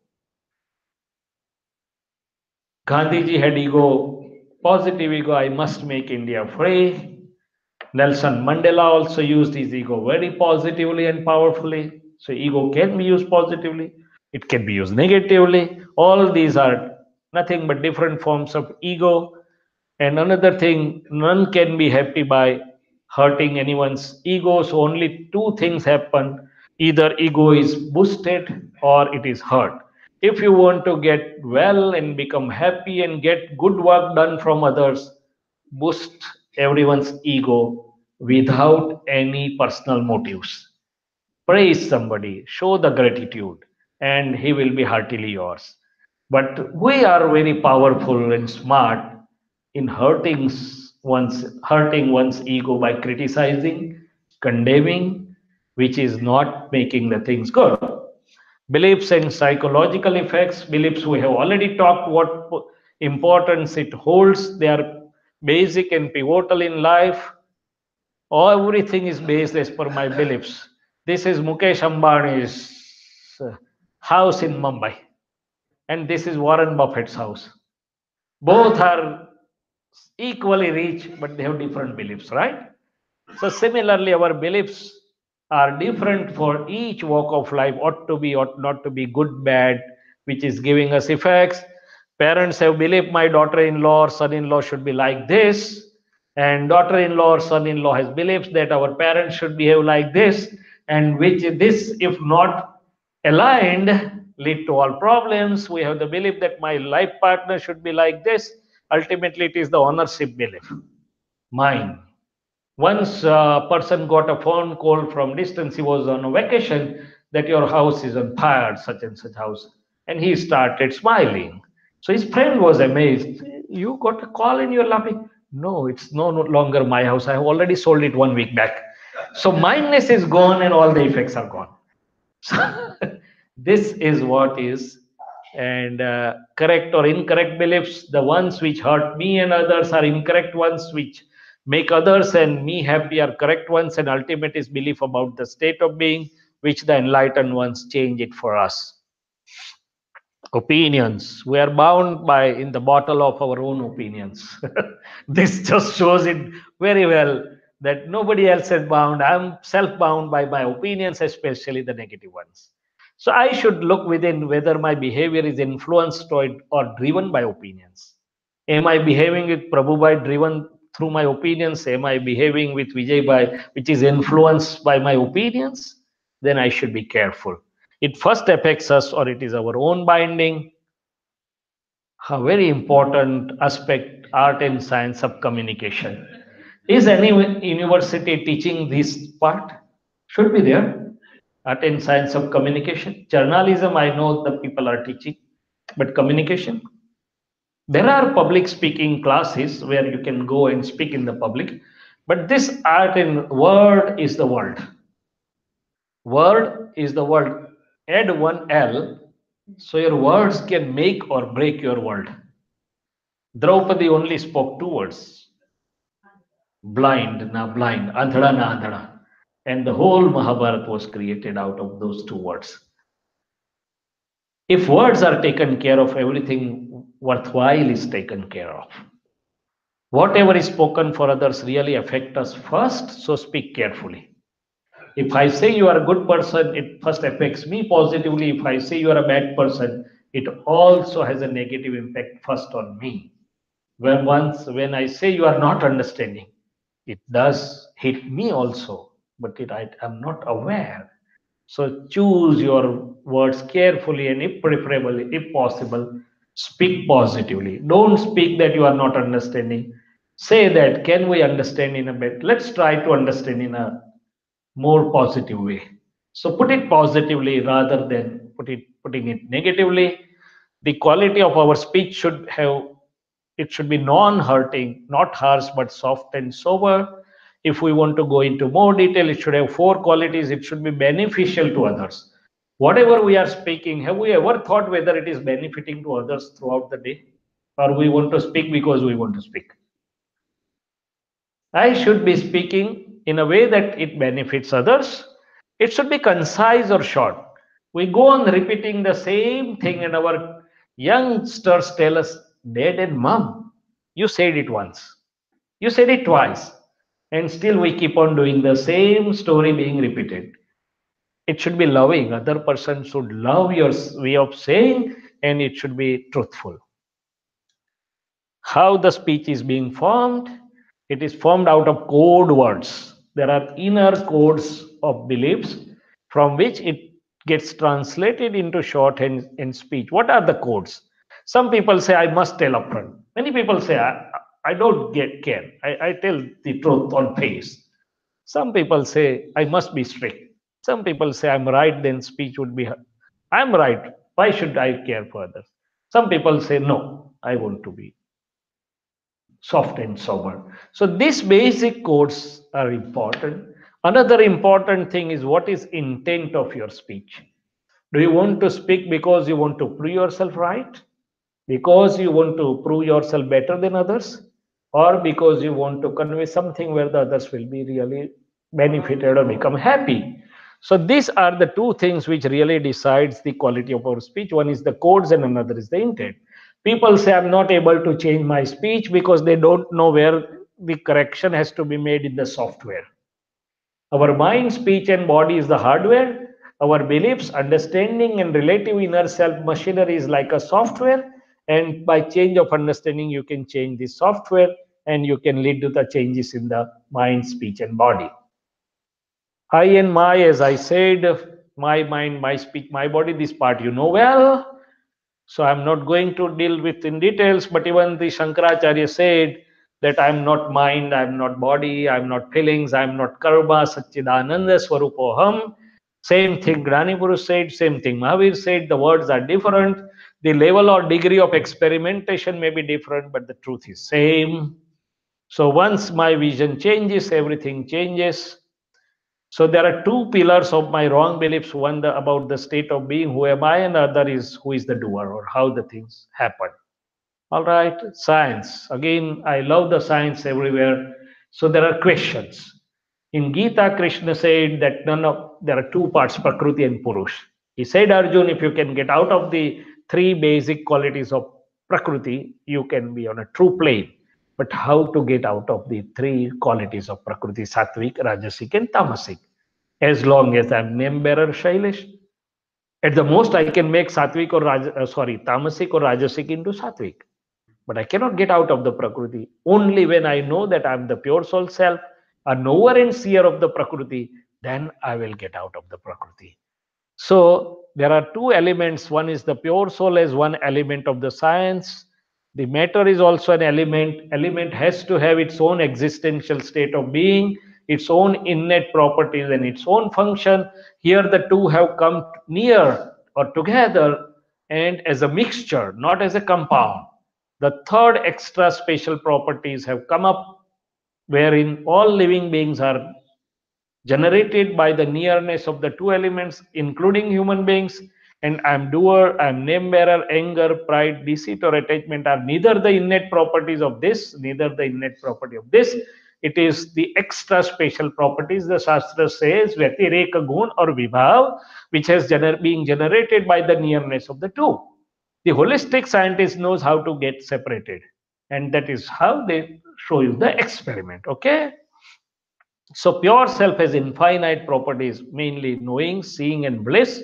Gandhiji had ego, positive ego, I must make India free. Nelson Mandela also used his ego very positively and powerfully. So, ego can be used positively, it can be used negatively. All these are nothing but different forms of ego. And another thing, none can be happy by hurting anyone's ego. So, only two things happen, either ego is boosted or it is hurt. If you want to get well and become happy and get good work done from others, boost everyone's ego without any personal motives. Praise somebody, show the gratitude, and he will be heartily yours. But we are very powerful and smart in hurting one's ego by criticizing, condemning, which is not making the things good. Beliefs and psychological effects. Beliefs we have already talked what importance it holds. They are basic and pivotal in life. Everything is based as per my beliefs. This is Mukesh Ambani's house in Mumbai, and this is Warren Buffett's house. Both are equally rich, but they have different beliefs, right? So similarly, our beliefs are different for each walk of life, ought to be, ought not to be, good, bad, which is giving us effects. Parents have believed my daughter-in-law or son-in-law should be like this, and daughter-in-law or son-in-law has beliefs that our parents should behave like this, and which this, if not aligned, lead to all problems. We have the belief that my life partner should be like this. Ultimately, it is the ownership belief, mine. Once a person got a phone call from distance, he was on a vacation, that your house is on fire, such and such house. And he started smiling. So his friend was amazed. You got a call and you're laughing? No, it's no longer my house. I have already sold it 1 week back. So mindness is gone and all the effects are gone. So this is what is, and correct or incorrect beliefs. The ones which hurt me and others are incorrect ones, which make others and me happy are correct ones, and ultimate is belief about the state of being, which the enlightened ones change it for us. Opinions, we are bound by in the bottle of our own opinions. This just shows it very well that nobody else is bound. I'm self bound by my opinions, especially the negative ones. So I should look within whether my behavior is influenced or driven by opinions. Am I behaving with Prabhubai driven through my opinions? Am I behaving with Vijay Bhai which is influenced by my opinions? Then I should be careful. It first affects us or it is our own binding. A very important aspect, art and science of communication. Is any university teaching this part? Should be there. Art and science of communication. Journalism, I know the people are teaching, but communication? There are public speaking classes where you can go and speak in the public, but this art in word is the world. Word is the world. Add one L, so your words can make or break your world. Draupadi only spoke two words, blind na blind, andhada na andhada. And the whole Mahabharata was created out of those two words. If words are taken care of, everything worthwhile is taken care of. Whatever is spoken for others really affect us first, so speak carefully. If I say you are a good person, it first affects me positively. If I say you are a bad person, it also has a negative impact first on me. When I say you are not understanding, it does hit me also, but I am not aware. So choose your words carefully and if preferably, if possible, speak positively. Don't speak that you are not understanding. Say that, can we understand in a bit? Let's try to understand in a more positive way. So put it positively rather than putting it negatively. The quality of our speech should be non-hurting, not harsh but soft and sober. If we want to go into more detail, it should have four qualities. It should be beneficial to others. Whatever we are speaking, have we ever thought whether it is benefiting to others throughout the day? Or we want to speak because we want to speak? I should be speaking in a way that it benefits others. It should be concise or short. We go on repeating the same thing, and our youngsters tell us, Dad and Mom, you said it once, you said it twice, and still we keep on doing the same story being repeated. It should be loving. Other person should love your way of saying, and it should be truthful. How the speech is being formed? It is formed out of code words. There are inner codes of beliefs from which it gets translated into shorthand in speech. What are the codes? Some people say, I must tell upfront. Many people say, I don't get care. I tell the truth on face. Some people say, I must be strict. Some people say, I'm right, then speech would be, I'm right. Why should I care for others? Some people say, no, I want to be soft and sober. So these basic codes are important. Another important thing is what is intent of your speech. Do you want to speak because you want to prove yourself right? Because you want to prove yourself better than others? Or because you want to convey something where the others will be really benefited or become happy? So these are the two things which really decides the quality of our speech. One is the codes and another is the intent. People say I'm not able to change my speech because they don't know where the correction has to be made in the software. Our mind, speech, and body is the hardware. Our beliefs, understanding, and relative inner self machinery is like a software. And by change of understanding, you can change the software and you can lead to the changes in the mind, speech, and body. I and my, as I said, my mind, my speech, my body, this part you know well. So I'm not going to deal with in details, but even the Shankaracharya said that I'm not mind, I'm not body, I'm not feelings, I'm not karma, Satchidananda Swarupoham. Same thing Gnani Purush said, same thing Mahavir said, the words are different. The level or degree of experimentation may be different, but the truth is same. So once my vision changes, everything changes. So there are two pillars of my wrong beliefs. One about the state of being, who am I, and the other is who is the doer or how the things happen. All right, science. Again, I love the science everywhere. So there are questions. In Gita, Krishna said that none of there are two parts, Prakriti and Purush. He said, Arjun, if you can get out of the three basic qualities of Prakriti, you can be on a true plane. But how to get out of the three qualities of Prakriti, Sattvic, Rajasic, and Tamasic? As long as I'm name bearer Shailesh, at the most I can make Sattvic or Tamasic or Rajasic into Sattvic. But I cannot get out of the Prakriti. Only when I know that I'm the pure soul self, a knower and seer of the Prakriti, then I will get out of the Prakriti. So there are two elements. One is the pure soul as one element of the science. The matter is also an element. Element has to have its own existential state of being, its own innate properties and its own function. Here the two have come near or together and as a mixture, not as a compound. The third extra special properties have come up wherein all living beings are generated by the nearness of the two elements, including human beings. And I'm doer, I'm name bearer, anger, pride, deceit, or attachment are neither the innate properties of this, neither the innate property of this. It is the extra special properties. The Shastra says, Vyatireka gun or vibhav, which has being generated by the nearness of the two. The holistic scientist knows how to get separated. And that is how they show you the experiment. Okay. So pure self has infinite properties, mainly knowing, seeing, and bliss.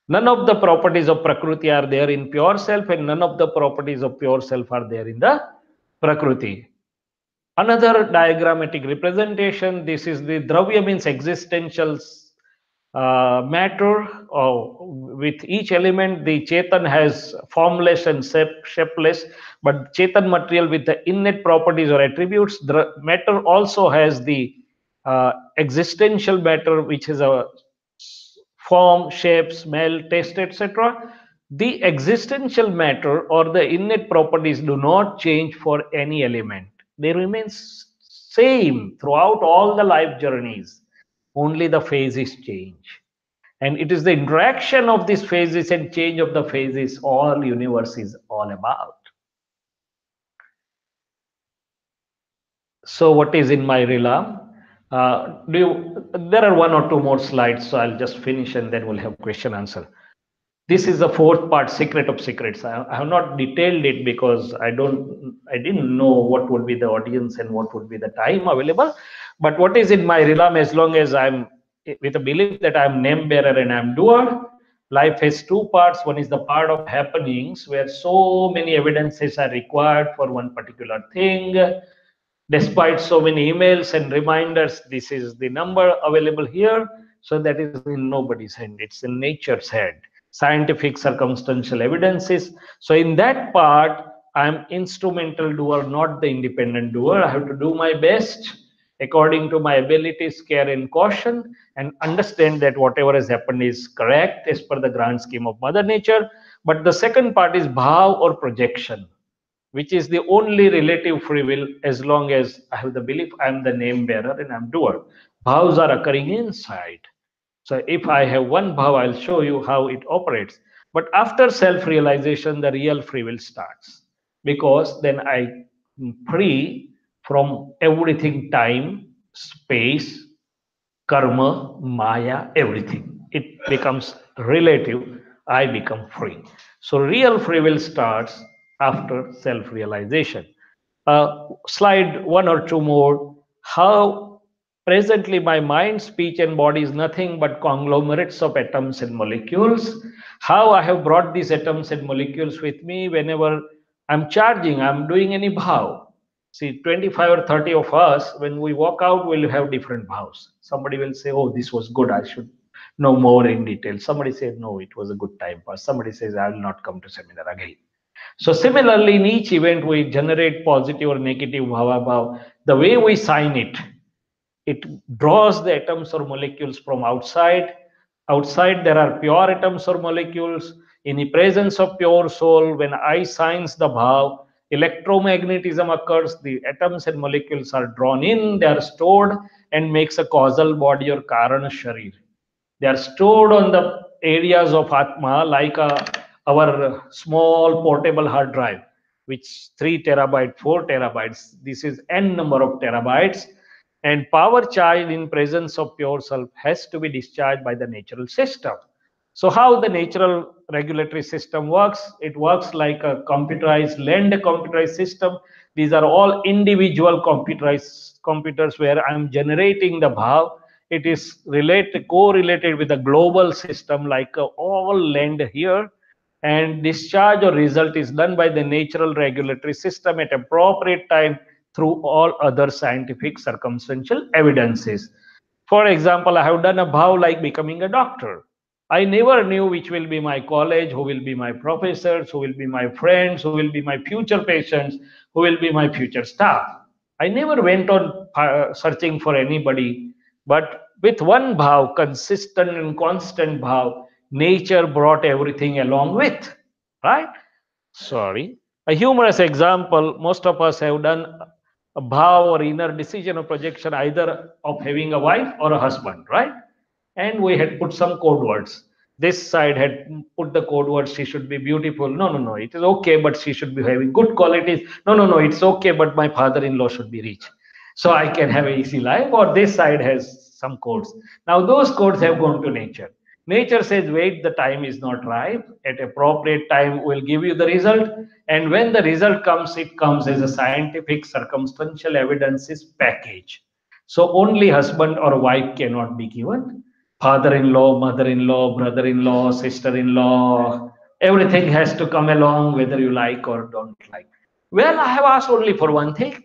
None of the properties of Prakriti are there in pure self, and none of the properties of pure self are there in the Prakriti. Another diagrammatic representation. This is the Dravya means existential matter. With each element, the Chetan has formless and shapeless, but Chetan material with the innate properties or attributes. The matter also has the existential matter, which is a form, shape, smell, taste, etc. The existential matter or the innate properties do not change for any element. They remain same throughout all the life journeys. Only the phases change. And it is the interaction of these phases and change of the phases all universe is all about. So what is in my realm? There are one or two more slides, so I'll just finish and then we'll have question answer. This is the fourth part, secret of secrets. I have not detailed it because I didn't know what would be the audience and what would be the time available. But what is in my realm, as long as I'm with the belief that I'm name bearer and I'm doer, life has two parts. One is the part of happenings where so many evidences are required for one particular thing. Despite so many emails and reminders, this is the number available here. So that is in nobody's hand, it's in nature's hand. Scientific circumstantial evidences. So in that part, I'm instrumental doer, not the independent doer. I have to do my best according to my abilities, care and caution, and understand that whatever has happened is correct as per the grand scheme of Mother Nature. But the second part is bhav or projection, which is the only relative free will as long as I have the belief I'm the name bearer and I'm doer. Bhavs are occurring inside. So if I have one bhav, I'll show you how it operates. But after self-realization, the real free will starts because then I am free from everything, time, space, karma, maya, everything. It becomes relative. I become free. So real free will starts after self-realization. Slide one or two more. How presently my mind, speech, and body is nothing but conglomerates of atoms and molecules. How I have brought these atoms and molecules with me whenever I'm charging, I'm doing any bhav. See, 25 or 30 of us, when we walk out, we'll have different bhavs. Somebody will say, oh, this was good. I should know more in detail. Somebody says, no, it was a good time pass. Somebody says, I will not come to seminar again. So similarly, in each event, we generate positive or negative bhava bhav. The way we sign it draws the atoms or molecules from outside. Outside, there are pure atoms or molecules. In the presence of pure soul, when I signs the bhav, electromagnetism occurs. The atoms and molecules are drawn in, they are stored, and makes a causal body or karana sharir. They are stored on the areas of Atma like our small portable hard drive, which 3 terabyte, 4 terabytes. This is n number of terabytes. And power charged in presence of pure self has to be discharged by the natural system. So how the natural regulatory system works? It works like a computerized, land computerized system. These are all individual computerized computers where I'm generating the bhav. It is correlated with a global system like all land here, and discharge or result is done by the natural regulatory system at appropriate time through all other scientific circumstantial evidences. For example, I have done a vow like becoming a doctor. I never knew which will be my college, who will be my professors, who will be my friends, who will be my future patients, who will be my future staff. I never went on searching for anybody, but with one bhav, consistent and constant bhav, nature brought everything along with, right? Sorry. A humorous example, most of us have done a bhav or inner decision or projection either of having a wife or a husband, right? And we had put some code words. This side had put the code words, she should be beautiful. No, no, no, it is okay, but she should be having good qualities. No, no, no, it's okay, but my father-in-law should be rich. So I can have an easy life, or this side has some codes. Now those codes have gone to nature. Nature says, wait, the time is not ripe. At appropriate time, we'll give you the result. And when the result comes, it comes as a scientific circumstantial evidences package. So only husband or wife cannot be given. Father-in-law, mother-in-law, brother-in-law, sister-in-law, everything has to come along whether you like or don't like. Well, I have asked only for one thing.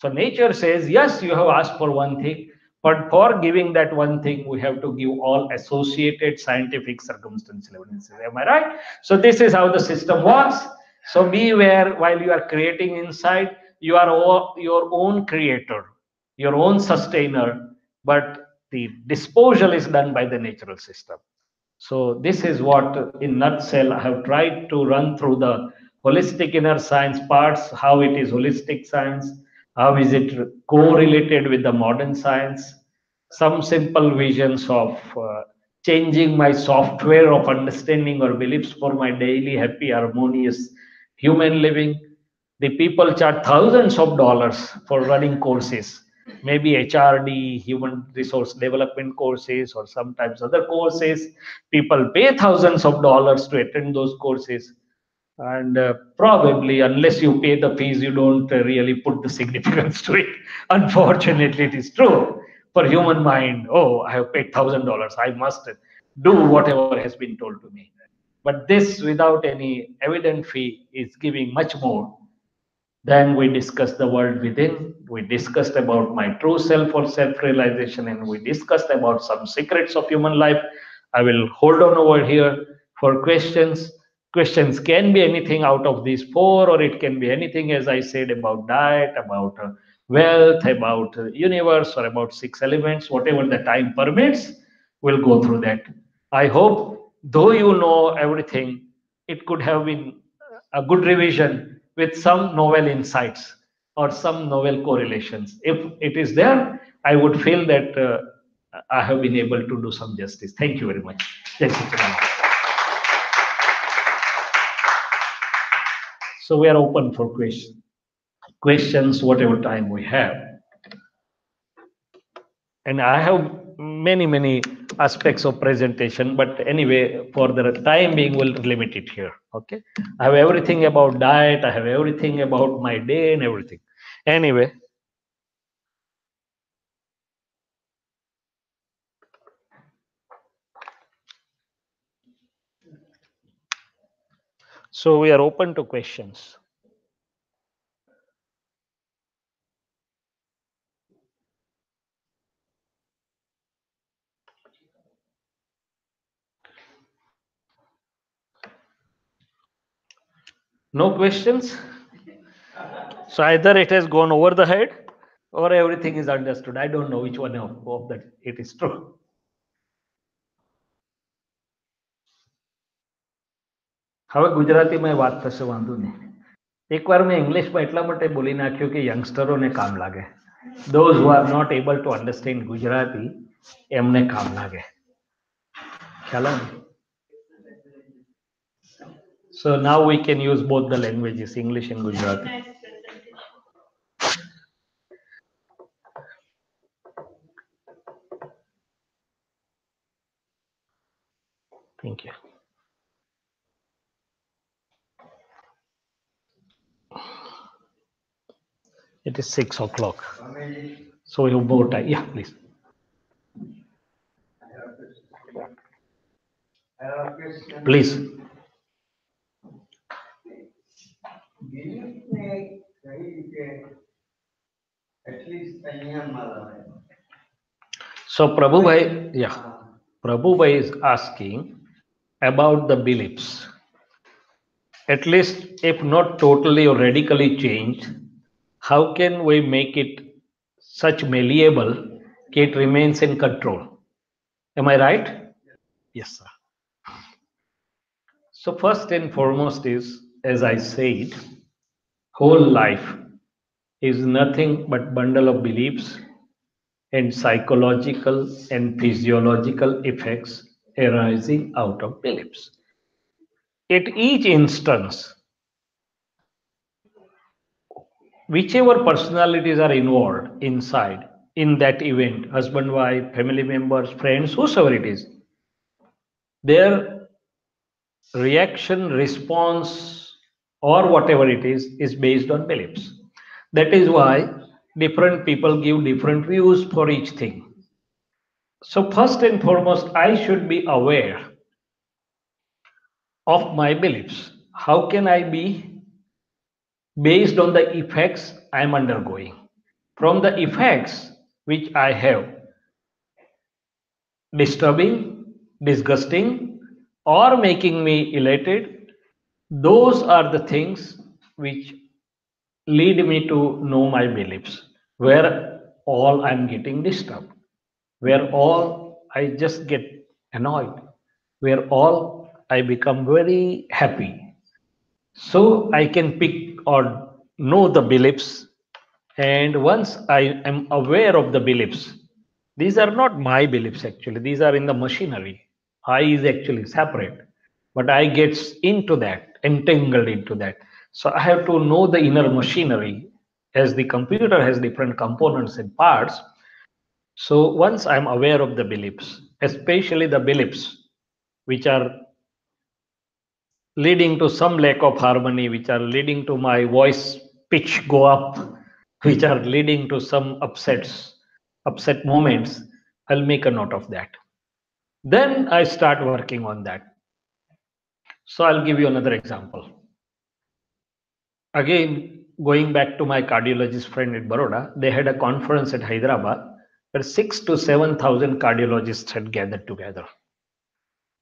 So nature says, yes, you have asked for one thing, but for giving that one thing, we have to give all associated scientific circumstantial evidences. Am I right? So this is how the system works. So be aware while you are creating inside, you are your own creator, your own sustainer, but the disposal is done by the natural system. So this is what, in nutshell, I have tried to run through the holistic inner science parts, how it is holistic science, how is it correlated with the modern science, some simple visions of changing my software of understanding or beliefs for my daily happy, harmonious human living. The people charge thousands of dollars for running courses. maybe HRD, human resource development courses, or sometimes other courses. People pay thousands of dollars to attend those courses. And probably, unless you pay the fees, you don't really put the significance to it. Unfortunately, it is true for human mind. Oh, I have paid $1,000. I must do whatever has been told to me. But this, without any evident fee, is giving much more. Then we discussed the world within. We discussed about my true self or self realization, and we discussed about some secrets of human life. I will hold on over here for questions. Questions can be anything out of these four, or it can be anything, as I said, about diet, about wealth, about universe, or about six elements, whatever the time permits. We'll go through that. I hope, though you know everything, it could have been a good revision with some novel insights or some novel correlations. If it is there, I would feel that I have been able to do some justice. Thank you very much. Jai Shri Krishna. So we are open for questions, whatever time we have. And I have many aspects of presentation, but anyway, for the time being, we'll limit it here. Okay, I have everything about diet, I have everything about my day and everything. Anyway, so we are open to questions. No questions. So either it has gone over the head or everything is understood. I don't know which one of that it is true. હવે ગુજરાતીમાં વાત થશે, વાંધો નહીં. એકવાર મેં ઇંગ્લિશમાં એટલા માટે બોલી નાખ્યું કે યંગસ્ટરોને કામ લાગે. Those who are not able to understand Gujarati, એમને કામ લાગે. ખ્યાલ આવે? So now we can use both the languages, English and Gujarati. Thank you. It is 6 o'clock. So we have more time. Yeah, please. Please. So Prabhubai, yeah, Prabhubai is asking about the beliefs. At least, if not totally or radically changed, how can we make it such malleable that it remains in control? Am I right? Yes, sir. So first and foremost is, as I said, whole life is nothing but bundle of beliefs and psychological and physiological effects arising out of beliefs. At each instance, whichever personalities are involved inside in that event, husband, wife, family members, friends, whosoever it is, their reaction, response, or whatever it is based on beliefs. That is why different people give different views for each thing. So, first and foremost, I should be aware of my beliefs. How can I be based on the effects I am undergoing? From the effects which I have, disturbing, disgusting, or making me elated, those are the things which lead me to know my beliefs, where all I'm getting disturbed, where all I just get annoyed, where all I become very happy. So I can pick or know the beliefs. And once I am aware of the beliefs, these are not my beliefs actually, these are in the machinery. I is actually separate, but I gets into that, entangled into that. So I have to know the inner machinery as the computer has different components and parts. So once I'm aware of the beliefs, especially the beliefs which are leading to some lack of harmony, which are leading to my voice pitch go up, which are leading to some upset moments, I'll make a note of that. Then I start working on that. So I'll give you another example. Again, going back to my cardiologist friend in Baroda, they had a conference at Hyderabad where 6 to 7,000 cardiologists had gathered together.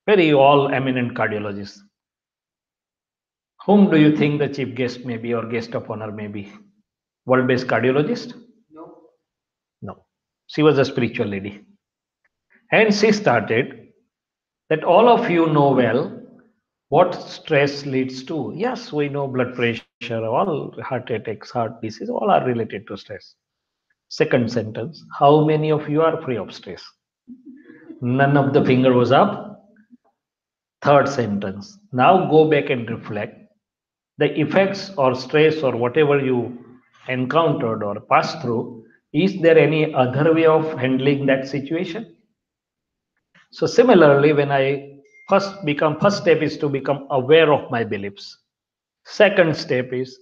Very all eminent cardiologists. Whom do you think the chief guest may be or guest of honor may be? World-based cardiologist? No. She was a spiritual lady. And she started that all of you know well what stress leads to. Yes, we know blood pressure, all heart attacks, heart disease, all are related to stress. Second sentence, how many of you are free of stress? None of the finger was up. Third sentence, now go back and reflect the effects or stress or whatever you encountered or passed through. Is there any other way of handling that situation? So similarly, when I first step is to become aware of my beliefs. Second step is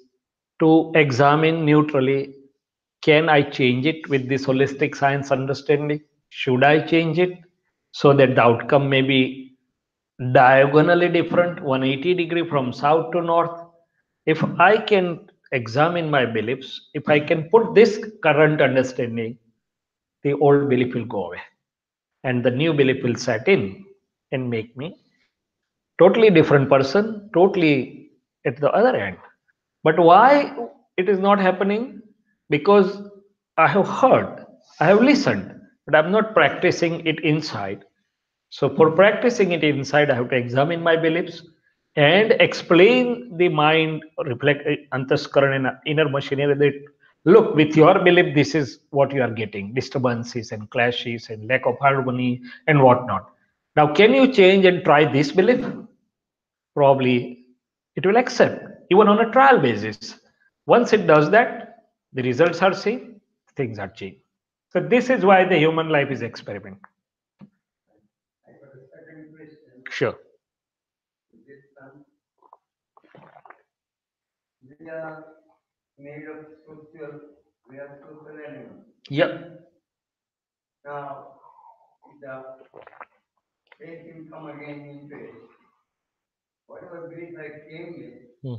to examine neutrally, can I change it with this holistic science understanding? Should I change it so that the outcome may be diagonally different, 180-degree from south to north? If I can examine my beliefs, if I can put this current understanding, the old belief will go away and the new belief will set in and make me totally different person, totally at the other end. But why it is not happening? Because I have heard, I have listened, but I'm not practicing it inside. So for practicing it inside, I have to examine my beliefs and explain the mind, reflect antaskaran and inner machinery that look, with your belief, this is what you are getting, disturbances and clashes and lack of harmony and whatnot. Now, can you change and try this belief? Probably it will accept, even on a trial basis. Once it does that, the results are seen, things are changed. So this is why the human life is experiment. Sure. Yeah. Hmm.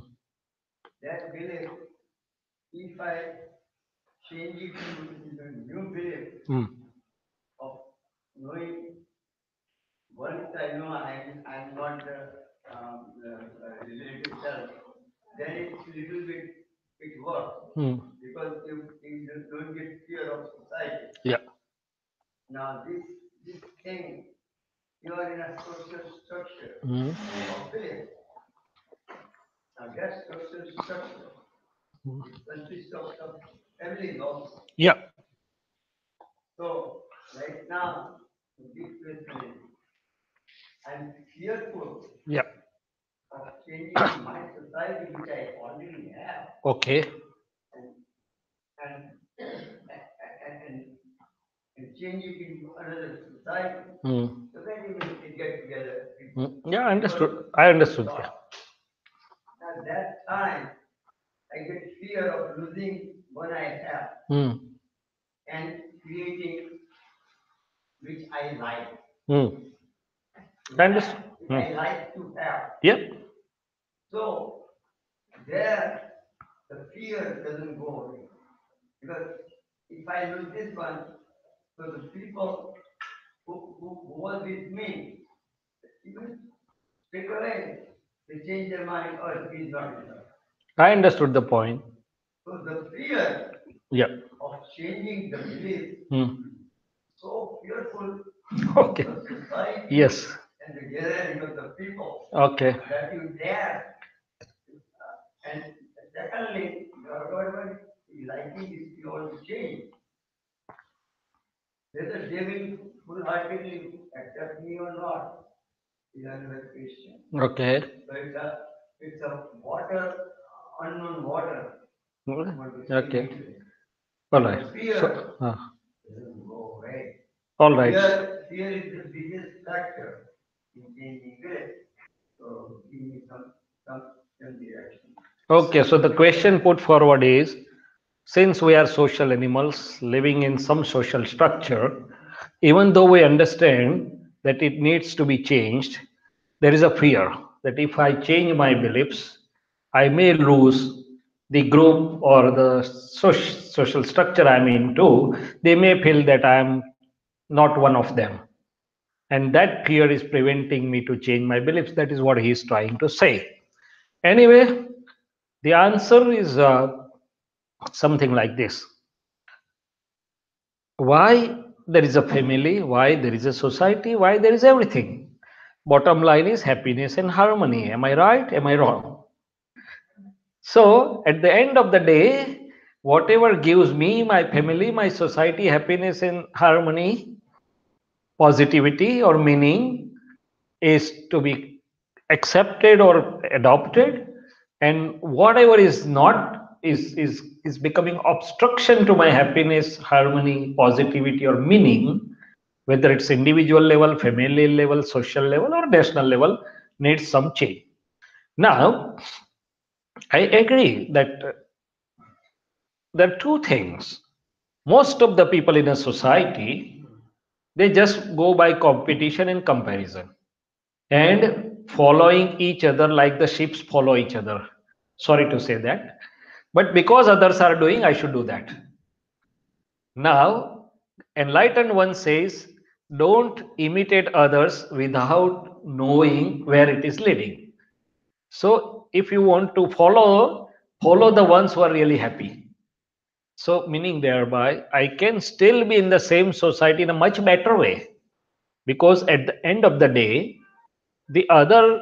Hmm. Hmm. Yeah. Hmm. Yeah. Yeah. Okay. Hmm. Hmm. Yeah, understood. I understood. Yeah. Hmm. Hmm. I understood. Hmm. Yeah. I understood the point. Yeah. Hmm. Okay. Yes. Okay. Okay. Okay. All right. So, all right. Okay, so the question put forward is, since we are social animals living in some social structure, even though we understand that it needs to be changed, there is a fear that if I change my beliefs, I may lose the group or the social structure I'm into. They may feel that I'm not one of them. And that fear is preventing me to change my beliefs. That is what he is trying to say. Anyway, the answer is something like this. Why there is a family, why there is a society, why there is everything. Bottom line is happiness and harmony. Am I right? Am I wrong? So, at the end of the day, whatever gives me, my family, my society happiness and harmony, positivity or meaning is to be accepted or adopted, and whatever is not is becoming obstruction to my happiness, harmony, positivity or meaning, whether it's individual level, family level, social level or national level, needs some change. Now I agree that there are two things. Most of the people in a society, they just go by competition and comparison and following each other like the ships follow each other. Sorry to say that, but because others are doing, I should do that. Now, enlightened one says, don't imitate others without knowing where it is leading. So, if you want to follow the ones who are really happy. So, meaning thereby, I can still be in the same society in a much better way, because at the end of the day, the other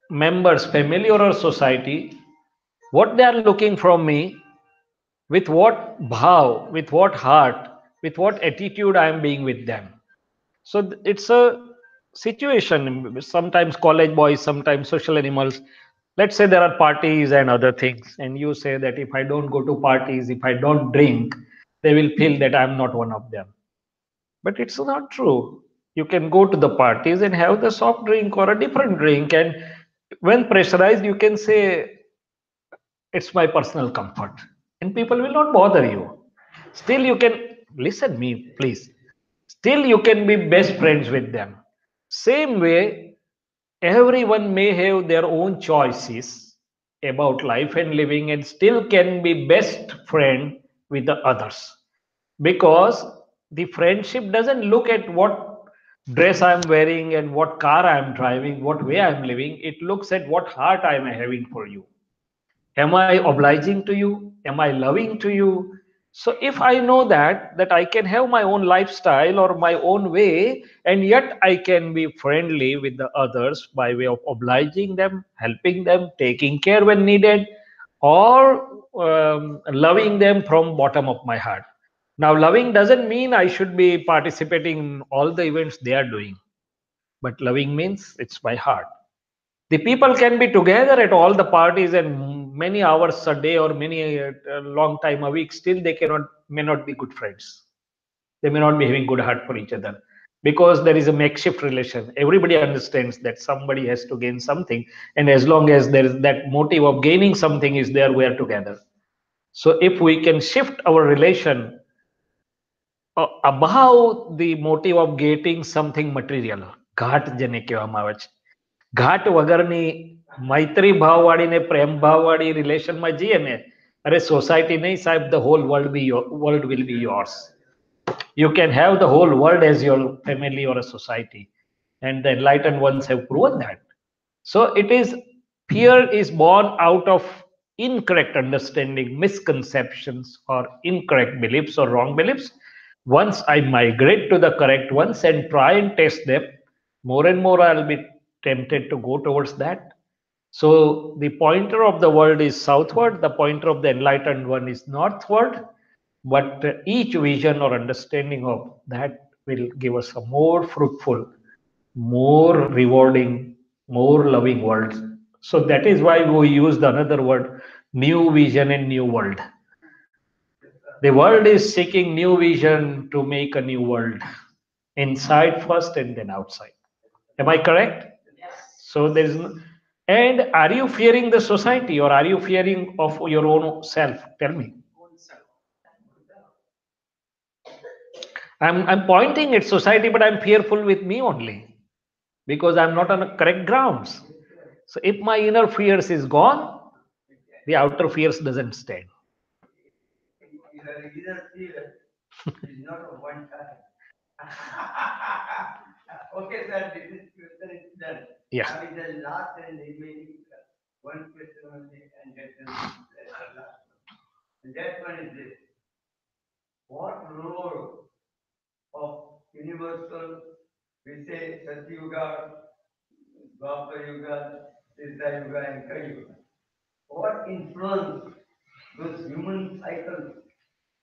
members, family or society, what they are looking from me, with what bhav, with what heart, with what attitude I am being with them. So it's a situation. Sometimes college boys, sometimes social animals. Let's say there are parties and other things, and you say that if I don't go to parties, if I don't drink, they will feel that I'm not one of them. But it's not true. You can go to the parties and have the soft drink or a different drink, and when pressurized, you can say it's my personal comfort, and people will not bother you. Still, you can listen me, please. Still, you can be best friends with them. Same way, everyone may have their own choices about life and living, and still can be best friend with the others, because the friendship doesn't look at what dress I'm wearing and what car I'm driving, what way I'm living. It looks at what heart I'm having for you. Am I obliging to you? Am I loving to you? So if I know that I can have my own lifestyle or my own way, and yet I can be friendly with the others by way of obliging them, helping them, taking care when needed, or loving them from bottom of my heart. Now loving doesn't mean I should be participating in all the events they are doing, but loving means it's my heart. The people can be together at all the parties and many hours a day or many long time a week. Still, they cannot may not be good friends. They may not be having good heart for each other, because there is a makeshift relation. Everybody understands that somebody has to gain something, and as long as there is that motive of gaining something is there, we are together. So if we can shift our relation above the motive of getting something material, ઘાટ જેને કહેવામાં આવે છે, ઘાટ વગરની મૈત્રી ભાવવાળી ને પ્રેમ ભાવવાળી રિલેશનમાં જઈએ ને, અરે society નહીં સાહેબ, the whole world will be yours. You can have the whole world as your family or a society, and the enlightened ones have proven that. So it is, fear is born out of incorrect understanding, misconceptions or incorrect beliefs or wrong beliefs. Once I migrate to the correct ones and try and test them, more and more I'll be tempted to go towards that. So the pointer of the world is southward, the pointer of the enlightened one is northward, but each vision or understanding of that will give us a more fruitful, more rewarding, more loving world. So that is why we use the another word, New vision and new world. The world is seeking new vision to make a new world, inside first and then outside. Am I correct? So there is no, and are you fearing the society or are you fearing of your own self? Tell me. I'm pointing at society, but I'm fearful with me only because I'm not on a correct grounds. So if my inner fears is gone, the outer fears doesn't stand. Yeah.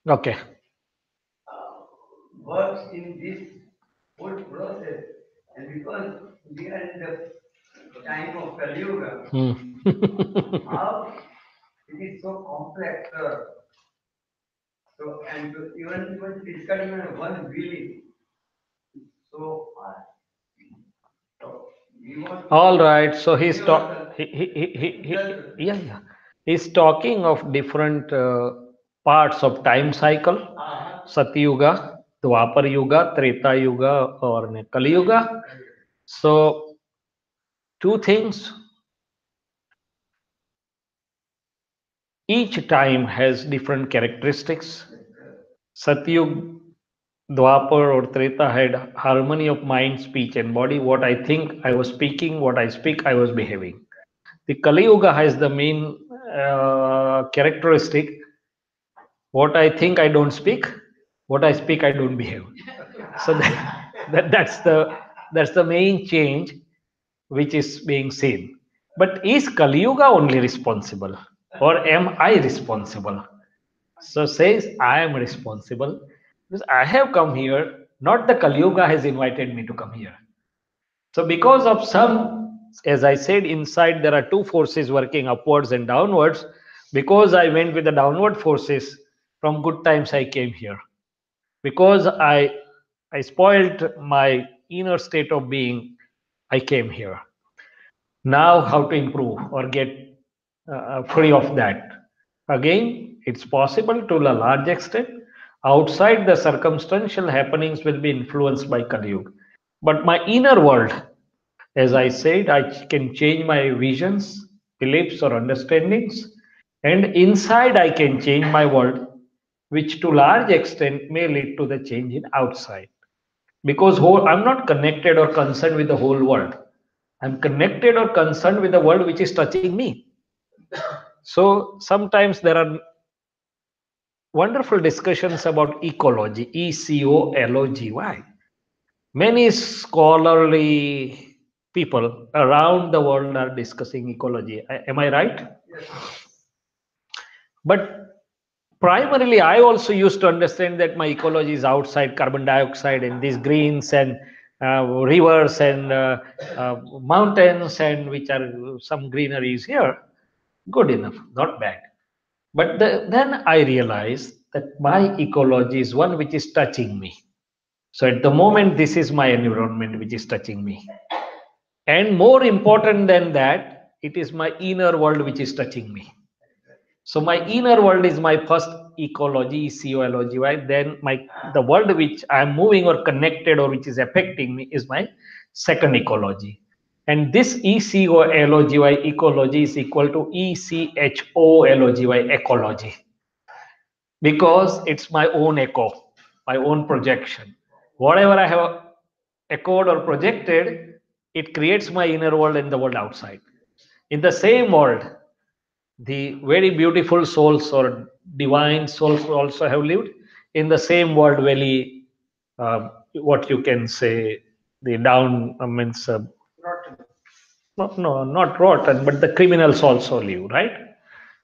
Okay. Hmm. All right. So yeah, yeah. He's talking of different parts of time cycle. Satyuga, Dwapar Yuga, Treta Yuga, or Kali Yuga. So two things. Each time has different characteristics. Satyug, Dwapar, or Treta had harmony of mind, speech, and body. What I think, I was speaking. What I speak, I was behaving. The Kali Yuga has the main characteristic: what I think, I don't speak; what I speak, I don't behave. So that's the main change which is being seen. But is Kali Yuga only responsible, or am I responsible? So says I am responsible because I have come here. Not the Kali Yuga has invited me to come here. So, because of some, as I said, inside there are two forces working upwards and downwards. Because I went with the downward forces, from good times I came here. Because I spoiled my inner state of being, I came here. Now, how to improve or get free of that? Again, it's possible to a large extent. Outside, the circumstantial happenings will be influenced by Kali Yuga. But my inner world, as I said, I can change my visions, beliefs, or understandings. And inside, I can change my world, which to large extent may lead to the change in outside. Because I'm not connected or concerned with the whole world. I'm connected or concerned with the world which is touching me. So sometimes there are wonderful discussions about ecology, ECOLOGY. Many scholarly people around the world are discussing ecology. Am I right? But primarily, I also used to understand that my ecology is outside carbon dioxide and these greens and rivers and mountains, and which are some greenery is here. Good enough, not bad. But then I realized that my ecology is one which is touching me. So at the moment, this is my environment which is touching me. And more important than that, it is my inner world which is touching me. So my inner world is my first ecology, ecology. Right? Then the world which I am moving or connected or which is affecting me is my second ecology. And this ecology ecology is equal to echology ecology, because it's my own echo, my own projection. Whatever I have echoed or projected, it creates my inner world and the world outside. In the same world, the very beautiful souls or divine souls also have lived in the same world. Very, what you can say, the down means not rotten, but the criminals also live, right?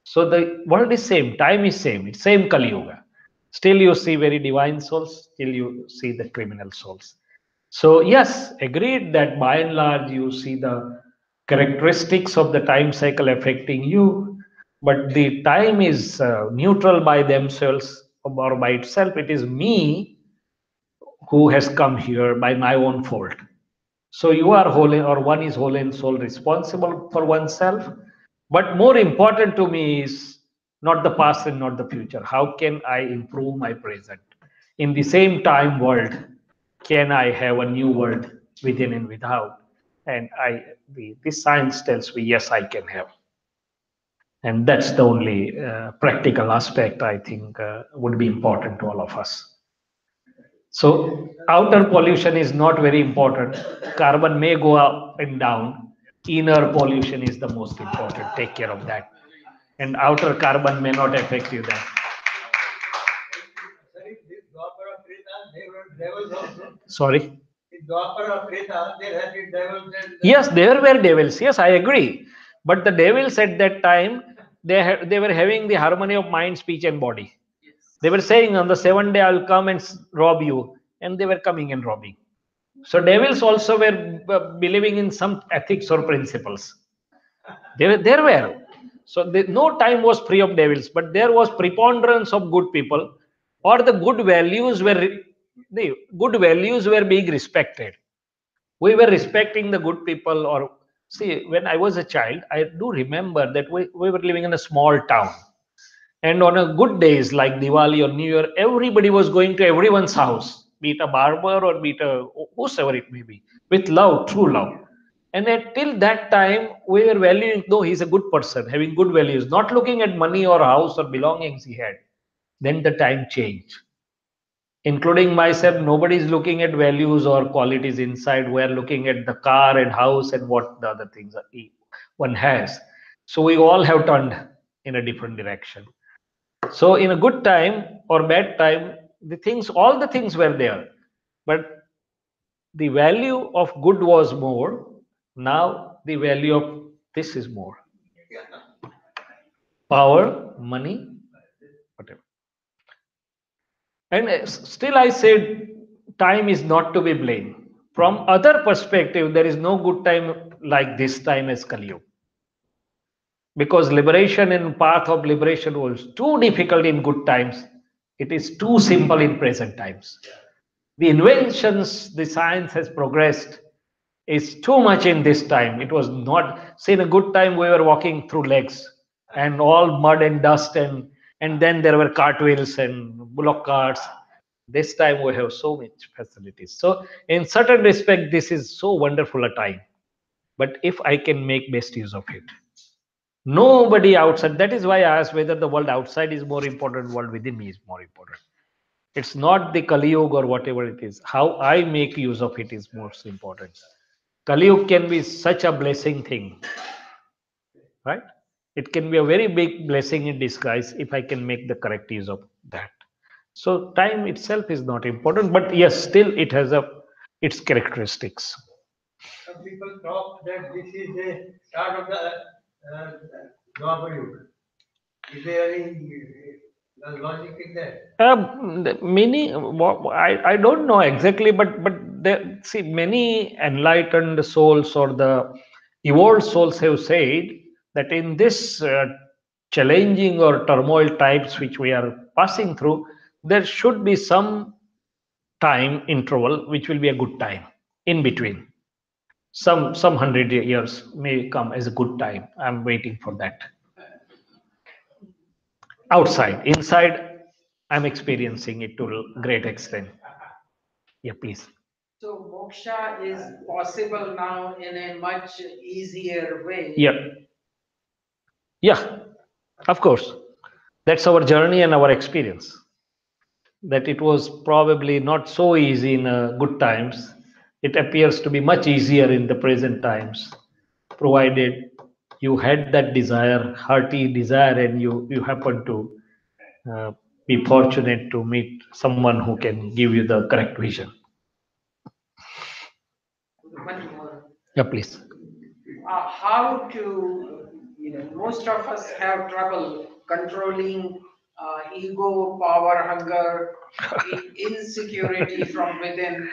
So the world is same, time is same, it's same Kali Yuga. Still you see very divine souls, still you see the criminal souls. So yes, agreed that by and large you see the characteristics of the time cycle affecting you, but the time is neutral by themselves or by itself. It is me who has come here by my own fault. So you are whole, or one is whole and soul responsible for oneself. But more important to me is not the past and not the future. How can I improve my present? In the same time world, can I have a new world within and without? And the science tells me yes, I can have. And that's the only practical aspect I think would be important to all of us. So outer pollution is not very important. Carbon may go up and down. Inner pollution is the most important. Take care of that. And outer carbon may not affect you then. Sorry. Yes, there were devils. Yes, I agree. But the devils at that time, they were having the harmony of mind, speech, and body. They were saying on the seventh day I'll come and rob you, and they were coming and robbing. So devils also were believing in some ethics or principles. There were. So no time was free of devils, but there was preponderance of good people, or the good values were being respected. We were respecting the good people. Or see, when I was a child, I do remember that we were living in a small town, and on a good days like Diwali or New Year, everybody was going to everyone's house, be it a barber or be it a whosoever it may be, with love, true love. And until that time, we were valuing, no, he's a good person, having good values, not looking at money or house or belongings he had. Then the time changed. Including myself, nobody is looking at values or qualities inside. We are looking at the car and house and what the other things one has. So we all have turned in a different direction. So in a good time or bad time, all the things were there, but the value of good was more. Now the value of this is more. Power, money, whatever. And still I said time is not to be blamed. From other perspective, there is no good time like this time as Kali Yuga. Because liberation and path of liberation was too difficult in good times. It is too simple in present times. The inventions, the science has progressed is too much in this time. It was not, say, in a good time we were walking through legs and all mud and dust, and then there were cartwheels and bullock carts. This time we have so much facilities. So in certain respect, this is so wonderful a time. But if I can make best use of it, nobody outside. That is why I asked whether the world outside is more important, world within me is more important. It's not the Kali Yuga or whatever it is. How I make use of it is most important. Kali Yuga can be such a blessing thing, right? It can be a very big blessing in disguise if I can make the correct use of that. So time itself is not important, but yes, still it has its characteristics. Some people thought that this is the start of the Dwapar Yuga. Is there any logic in that? Many, I don't know exactly, but there, see, many enlightened souls or the evolved souls have said that in this challenging or turmoil types which we are passing through, there should be some time interval which will be a good time in between. Some 100 years may come as a good time. I'm waiting for that. Outside, inside, I'm experiencing it to a great extent. Yeah, please. So moksha is possible now in a much easier way. Yeah, yeah, of course. That's our journey and our experience. That it was probably not so easy in good times. It appears to be much easier in the present times, provided you had that desire, hearty desire, and you happen to uh, be fortunate to meet someone who can give you the correct vision. One more. Yeah, please. How to, most of us have trouble controlling ego, power, hunger, insecurity from within.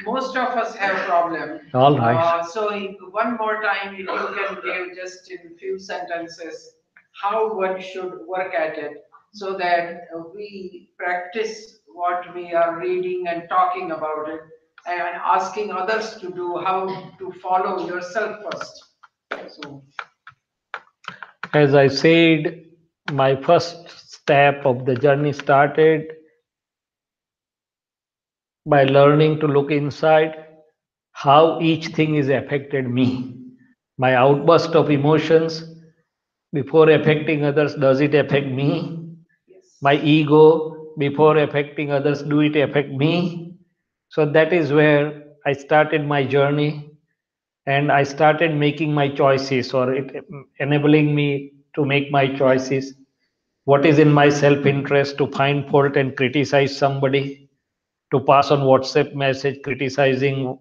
Most of us have problem. All right. So one more time, if you can give just in few sentences how one should work at it, so that we practice what we are reading and talking about it and asking others to do, how to follow yourself first. So, As I said, my first step of the journey started by learning to look inside how each thing is affected me. My outburst of emotions before affecting others, does it affect me? yes. My ego before affecting others, do it affect me? So that is where I started my journey, and I started making my choices, or it enabling me to make my choices. What is in my self interest to find fault and criticize somebody, to pass on WhatsApp message criticizing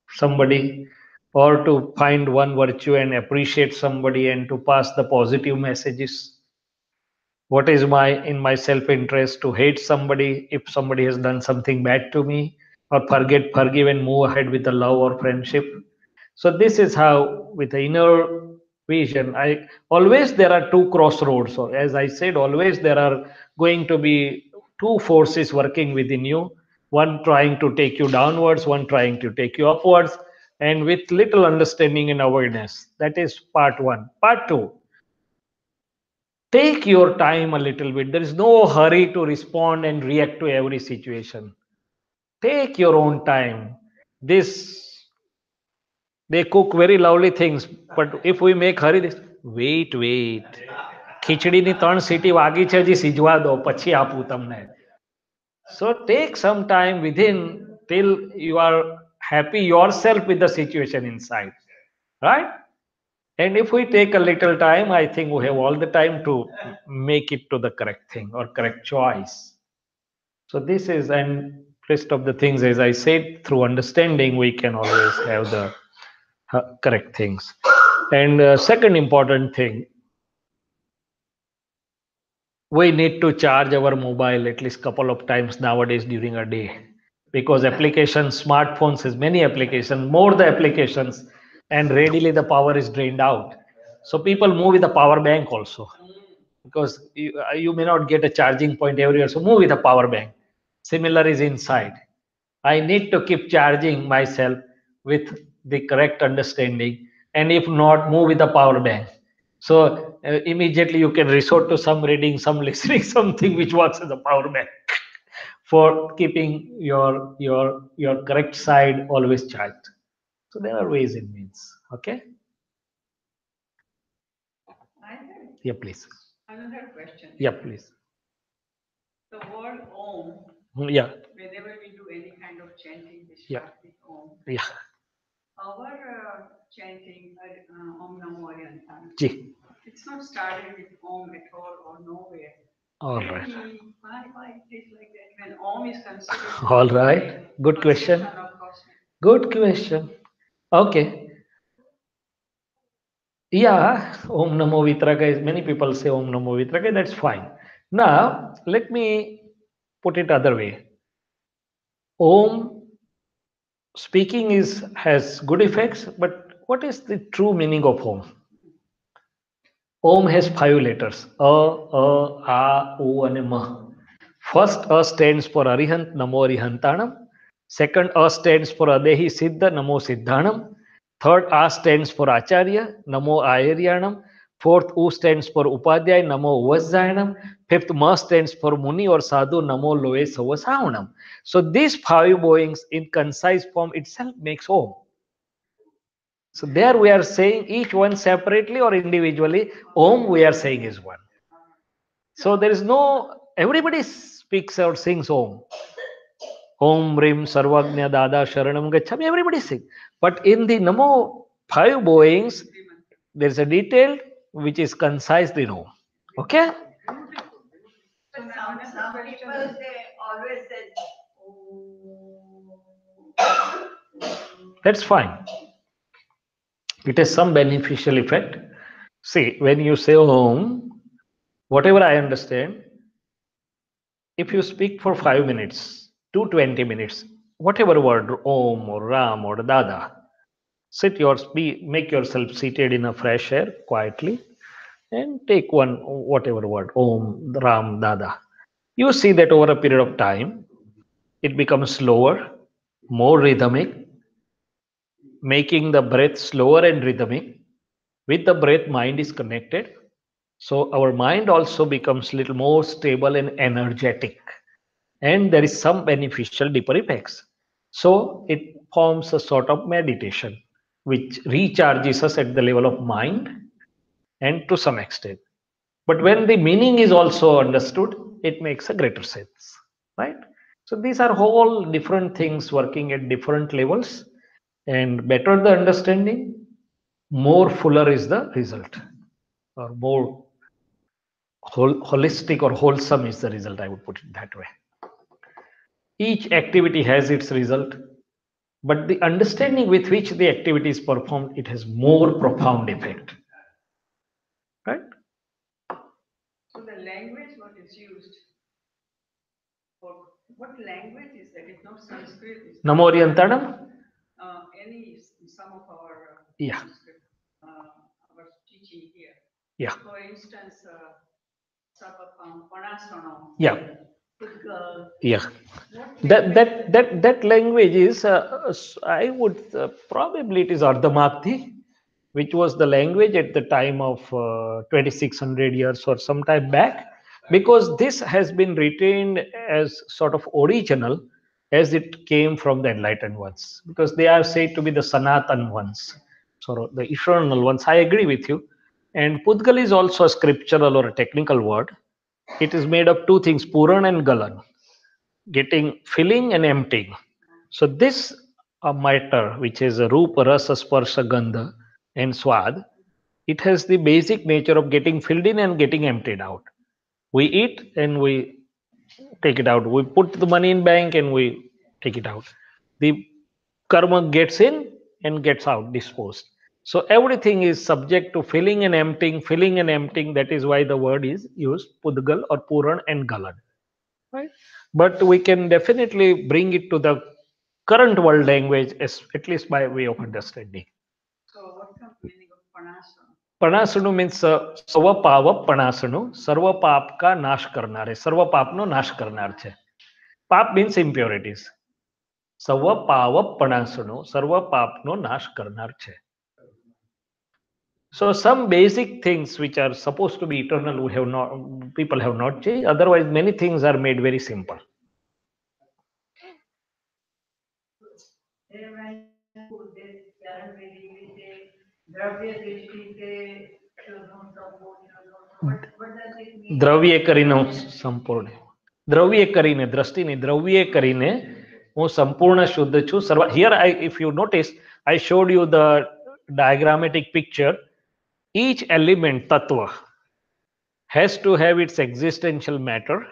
somebody, or to find one virtue and appreciate somebody and to pass the positive messages. What is my in my self interest to hate somebody if somebody has done something bad to me, or forgive and move ahead with the love or friendship. So this is how, with the inner vision, I always, there are two crossroads, or as I said, always there are going to be two forces working within you, one trying to take you downwards, one trying to take you upwards. And with little understanding and awareness, that is part one. Part two, take your time a little bit. There is no hurry to respond and react to every situation. Take your own time. This, they cook very lovely things, but if we make hurry, this, wait. ખીચડીની 3 સીટી વાગી છે, હજી સિજવા દો પછી આપું તમને. So take some time within till you are happy yourself with the situation inside, right? And if we take a little time, I think we have all the time to make it to the correct thing or correct choice. So this is, and rest of the things, as I said, through understanding, we can always have the correct things. And second important thing, we need to charge our mobile at least couple of times nowadays during a day, because applications, smartphones has many applications, more the applications, and readily the power is drained out. So people move with a power bank also, because you may not get a charging point everywhere, so move with a power bank. Similar is inside, I need to keep charging myself with the correct understanding, and if not, move with a power bank. So immediately you can resort to some reading, some listening, something which works as a power bank for keeping your correct side always charged. So there are ways and means. Okay. I have Yeah, please. another question. Yeah, please. The word Om, Yeah. whenever we do any kind of chanting, we Yeah. start with Om. Yeah. Our chanting, Om Namo Arihantana, Ji. it's not started with Om at all or nowhere. All Tell right. me why it is like that when Om is considered to All be right. a Good question. pulsation of cosmic. Good question. Okay. Yeah, Om Namo Vitraka is, many people say Om Namo Vitraka, that's fine. Now, let me put it other way. Om speaking is has good effects, but what is the true meaning of Om? Om has 5 letters: A, O, and Ma. First A stands for Arihant, Namo Arihantanam. Second A stands for Adehi Siddha, Namo Siddhanam. Third A stands for Acharya, Namo Ayaryanam. Fourth U stands for Upadhyay, Namo Uvajjayanam. Fifth Ma stands for Muni or Sadhu, Namo Loe Savasavanam. So these 5 bowings in concise form itself makes Om. So there we are saying each one separately or individually. Om we are saying is one. So there is no, everybody speaks or sings Om. Om Rim Sarvagnya Dada Sharanam Gachami, everybody sing. But in the Namo 5 bowings, there is a detail which is concisely known. Okay? Beautiful. So now some people they always say, That's fine. It has some beneficial effect. See, when you say Om, whatever I understand, if you speak for 5 minutes to 20 minutes, whatever word, Om or Ram or Dada, make yourself seated in a fresh air quietly, and take one, whatever word, Om, Ram, Dada. You see that over a period of time, it becomes slower, more rhythmic, making the breath slower and rhythmic. With the breath, mind is connected. So our mind also becomes little more stable and energetic. And there is some beneficial deeper effects. So it forms a sort of meditation, which recharges us at the level of mind and to some extent. But when the meaning is also understood, it makes a greater sense, right? So these are whole different things working at different levels, and better the understanding, more fuller is the result, or more holistic or wholesome is the result. I would put it that way. Each activity has its result, but the understanding with which the activity is performed, it has more profound effect, right? So the language what is used, or what language is that? It's not Sanskrit. It's Namo Orientanam. Any some of our Yeah, Sanskrit, our teaching here. yeah, For instance, Sabapam, Panasano, yeah, Pudgal. yeah. What That language? that language is, I would probably it is Ardhamathi, which was the language at the time of 2600 years or some time back, because this has been retained as sort of original as it came from the enlightened ones, because they are said to be the Sanatan ones, so the eternal ones. I agree with you. And Pudgal is also a scriptural or a technical word. It is made of two things, Puran and Galan, getting filling and emptying. So this matter, which is a rupa, rasa, sparsha, gandha, and swad, it has the basic nature of getting filled in and getting emptied out. We eat and we take it out. We put the money in bank and we take it out. The karma gets in and gets out, disposed. So everything is subject to filling and emptying, filling and emptying. That is why the word is used, Pudgal or Puran and Galan, right? But we can definitely bring it to the current world language, at least by way of understanding. So what comes the meaning of Panasano? Panasanu means સર્વ પાપ પણાસણું, સર્વ પાપ કા નાશ કરનાર है, સર્વ પાપનો નાશ કરનાર છે. પાપ means impurities. સર્વ પાપ પણાસણું, સર્વ પાપનો નાશ કરનાર છે. So some basic things which are supposed to be eternal, we have not, people have not changed. Otherwise, many things are made very simple. દ્રવ્ય કરીને હું સંપૂર્ણ, દ્રવ્ય કરીને, દ્રષ્ટિની દ્રવ્ય કરીને હું સંપૂર્ણ શુદ્ધ છું. સર્વ, here I, if you notice, I showed you the diagrammatic picture. Each element, tattva, has to have its existential matter,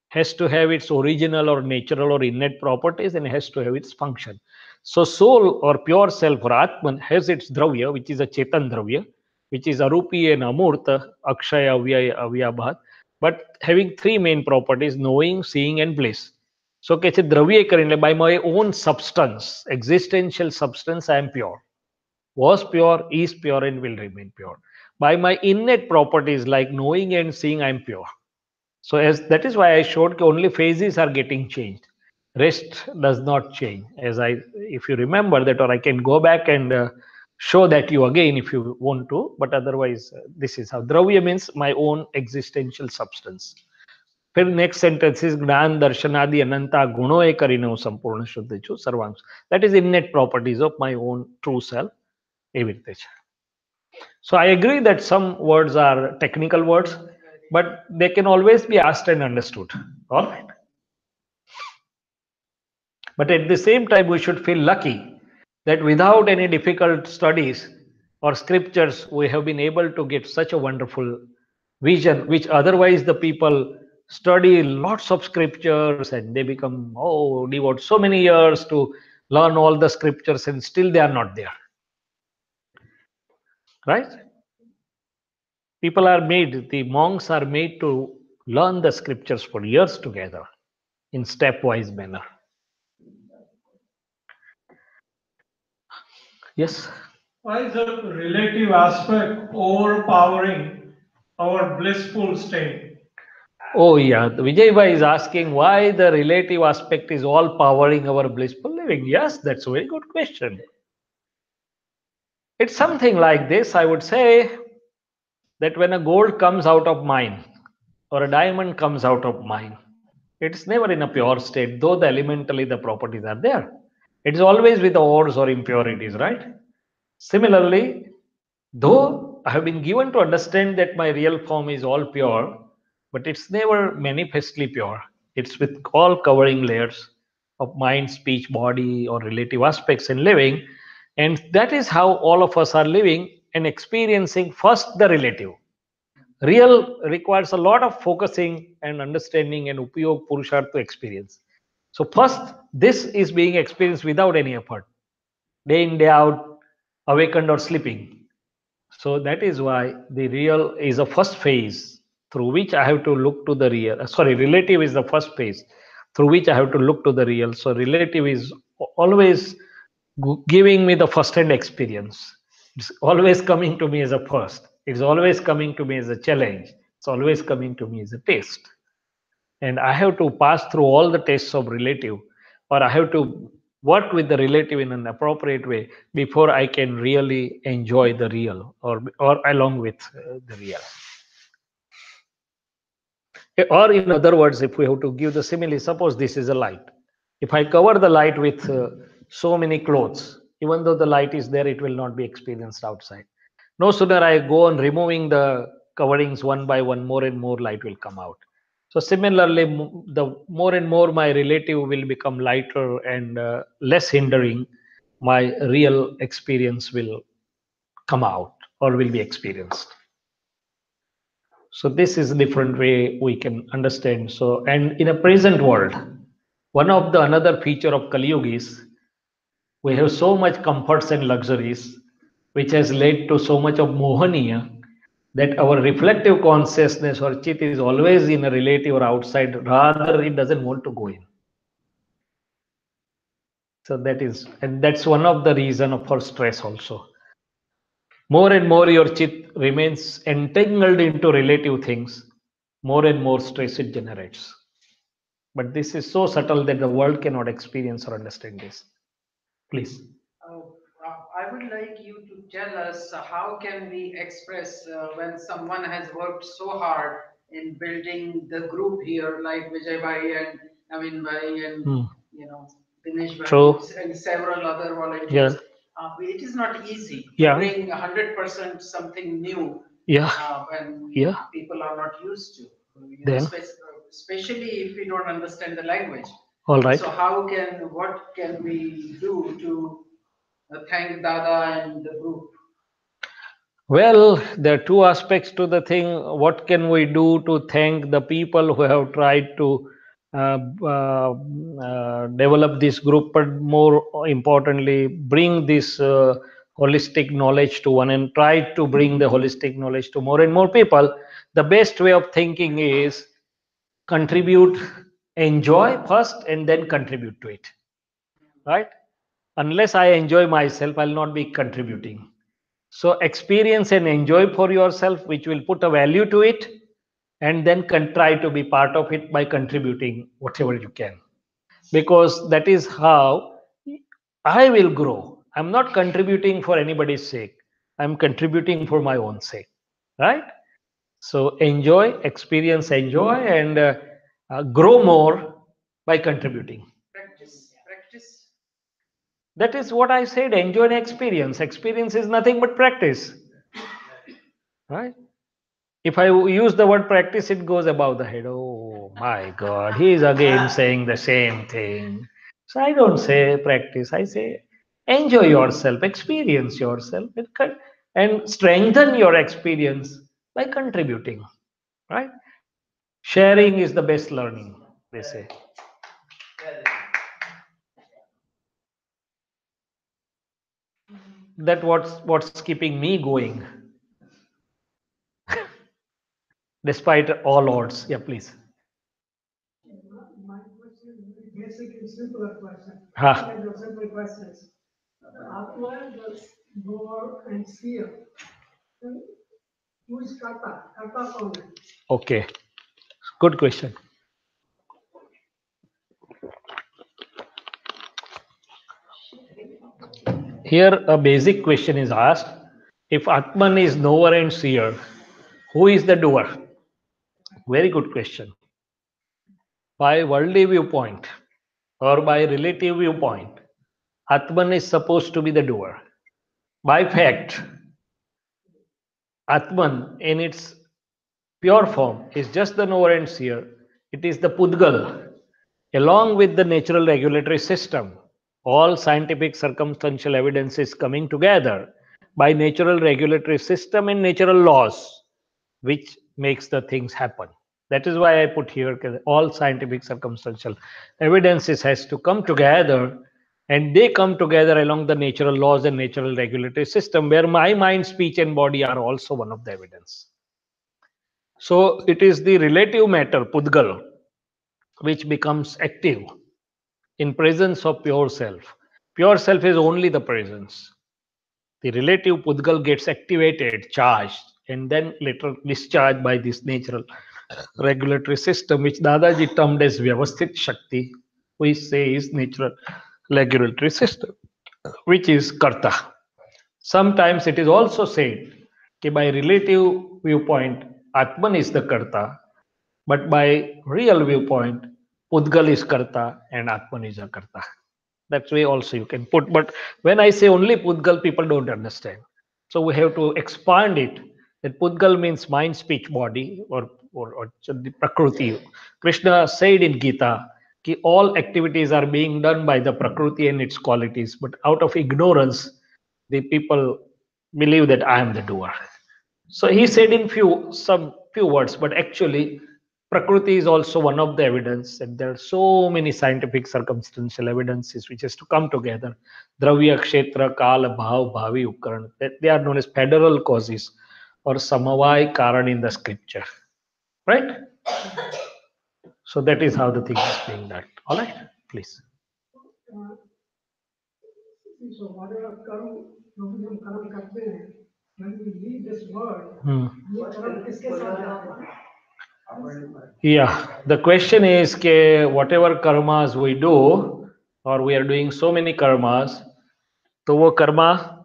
has to have its original or natural or innate properties, and has to have its function. So soul or pure self or Atman has its dravya, which is a Chetan dravya, which is Arupi and Amurta, Akshaya, Avyaya, Avyabhat, but having three main properties, knowing, seeing, and bliss. So કે છે દ્રવ્ય કરીને, by my own substance, existential substance, I am pure, was pure, is pure, and will remain pure. By my innate properties like knowing and seeing, I am pure. So as that is why I showed that only phases are getting changed. Rest does not change. As I, if you remember that, or I can go back and show that you again if you want to. But otherwise, this is how Dravya means my own existential substance. फिर next sentence is જ્ઞાન દર્શનાદિ અનંતા ગુણોએ કરીને હું સંપૂર્ણ શુદ્ધ છું સર્વાંશ. That is innate properties of my own true self. એવી રીતે છે. So I agree that some words are technical words, but they can always be asked and understood. All right. But at the same time, we should feel lucky that without any difficult studies or scriptures, we have been able to get such a wonderful vision, which otherwise the people study lots of scriptures and they become, oh, devote so many years to learn all the scriptures and still they are not there. Right? People are made, the monks are made to learn the scriptures for years together in stepwise manner. Yes. Why is the relative aspect overpowering our blissful state. Oh, yeah. Vijay Bhai is asking why the relative aspect is all powering our blissful living. Yes, that's a very good question. It's something like this, I would say, that when a gold comes out of mine or a diamond comes out of mine, it's never in a pure state, though the elementally the properties are there. It's always with the ores or impurities, right? Similarly, though I have been given to understand that my real form is all pure, but it's never manifestly pure. It's with all covering layers of mind, speech, body, or relative aspects in living. And that is how all of us are living and experiencing first the relative. Real requires a lot of focusing and understanding and upyog purusharth to experience. So first, this is being experienced without any effort, day in, day out, awakened or sleeping. So that is why the real is a first phase through which I have to look to the real. Sorry, relative is the first phase through which I have to look to the real. So relative is always giving me the first hand experience. It's always coming to me as a first. It's always coming to me as a challenge. It's always coming to me as a test. And I have to pass through all the tests of relative, or I have to work with the relative in an appropriate way before I can really enjoy the real, or along with the real. Or in other words, if we have to give the simile, suppose this is a light. If I cover the light with so many clothes, even though the light is there, it will not be experienced outside. No sooner I go on removing the coverings one by one, more and more light will come out. So similarly, the more and more my relative will become lighter and less hindering, my real experience will come out or will be experienced. So this is a different way we can understand. So, and in a present world, one of the another feature of Kali Yuga is we have so much comforts and luxuries, which has led to so much of mohaniya that our reflective consciousness or chit is always in a relative or outside, rather it doesn't want to go in. So that is, and that's one of the reason for stress also. More and more your chit remains entangled into relative things, more and more stress it generates. But this is so subtle that the world cannot experience or understand this. Please. Oh, I would like you to tell us how can we express when someone has worked so hard in building the group here, like Vijay Bhai and Naveen Bhai and Hmm. you know Dinesh Bhai True. and several other Yeah. volunteers. It is not easy to Yeah. bring 100% something new Yeah. when Yeah. people are not used to. Then. Especially if we don't understand the language. All right. So what can we do to thank Dada and the group? Well, there are two aspects to the thing. What can we do to thank the people who have tried to develop this group, but more importantly, bring this holistic knowledge to one and try to bring the holistic knowledge to more and more people? The best way of thinking is contribute, enjoy first, and then contribute to it. Right? Unless I enjoy myself, I'll not be contributing. So experience and enjoy for yourself, which will put a value to it, and then try to be part of it by contributing whatever you can. Because that is how I will grow. I'm not contributing for anybody's sake. I'm contributing for my own sake. Right? So enjoy, experience, enjoy, and grow more by contributing. Practice. That is what I said. Enjoy an experience. Experience is nothing but practice. Right? If I use the word practice, it goes above the head. Oh my God, he is again saying the same thing. So I don't say practice, I say enjoy yourself, experience yourself, and strengthen your experience by contributing. Right? Sharing is the best learning, they say. That what's keeping me going despite all odds. Yeah, please. My question is very basic and simpler question. Ha. Kind of simple questions. Atma, the knower and seer. Who is Karta? Karta कौन है? Okay, good question. Here, a basic question is asked: if Atman is knower and seer, who is the doer? Very good question. By worldly viewpoint or by relative viewpoint, Atman is supposed to be the doer. By fact, Atman in its pure form is just the knower and seer. It is the Pudgal, along with the natural regulatory system. All scientific circumstantial evidence is coming together by natural regulatory system and natural laws, which makes the things happen. That is why I put here all scientific circumstantial evidences has to come together, and they come together along the natural laws and natural regulatory system, where my mind, speech, and body are also one of the evidence. So it is the relative matter, Pudgal, which becomes active in presence of pure self. Pure self is only the presence. The relative Pudgal gets activated, charged, and then later discharged by this natural regulatory system, which Dadaji termed as Vyavasthit Shakti, we say is natural regulatory system, which is Karta. Sometimes it is also said that by relative viewpoint, Atman is the Karta, but by real viewpoint, Pudgal is Karta and Atman is a Karta. That way also you can put. But when I say only Pudgal, people don't understand. So we have to expand it. That Pudgal means mind, speech, body, or the Prakriti. Krishna said in Gita, कि all activities are being done by the Prakriti and its qualities. But out of ignorance, the people believe that I am the doer. So he said in some few words, but actually Prakriti is also one of the evidence, and there are so many scientific circumstantial evidences which has to come together. Dravya, Kshetra, Kala, Bhav, Bhavi, Ukaran. They are known as federal causes or Samavai Karan in the scripture. Right? So that is how the thing is being done. All right? Please. Uh, so whatever कर्म जो भी हम कर्म करते हैं, when we leave this world, ये कर्म किसके साथ जाते हैं? Yeah, the question is ke whatever karmas we do, or we are doing so many karmas, to wo karma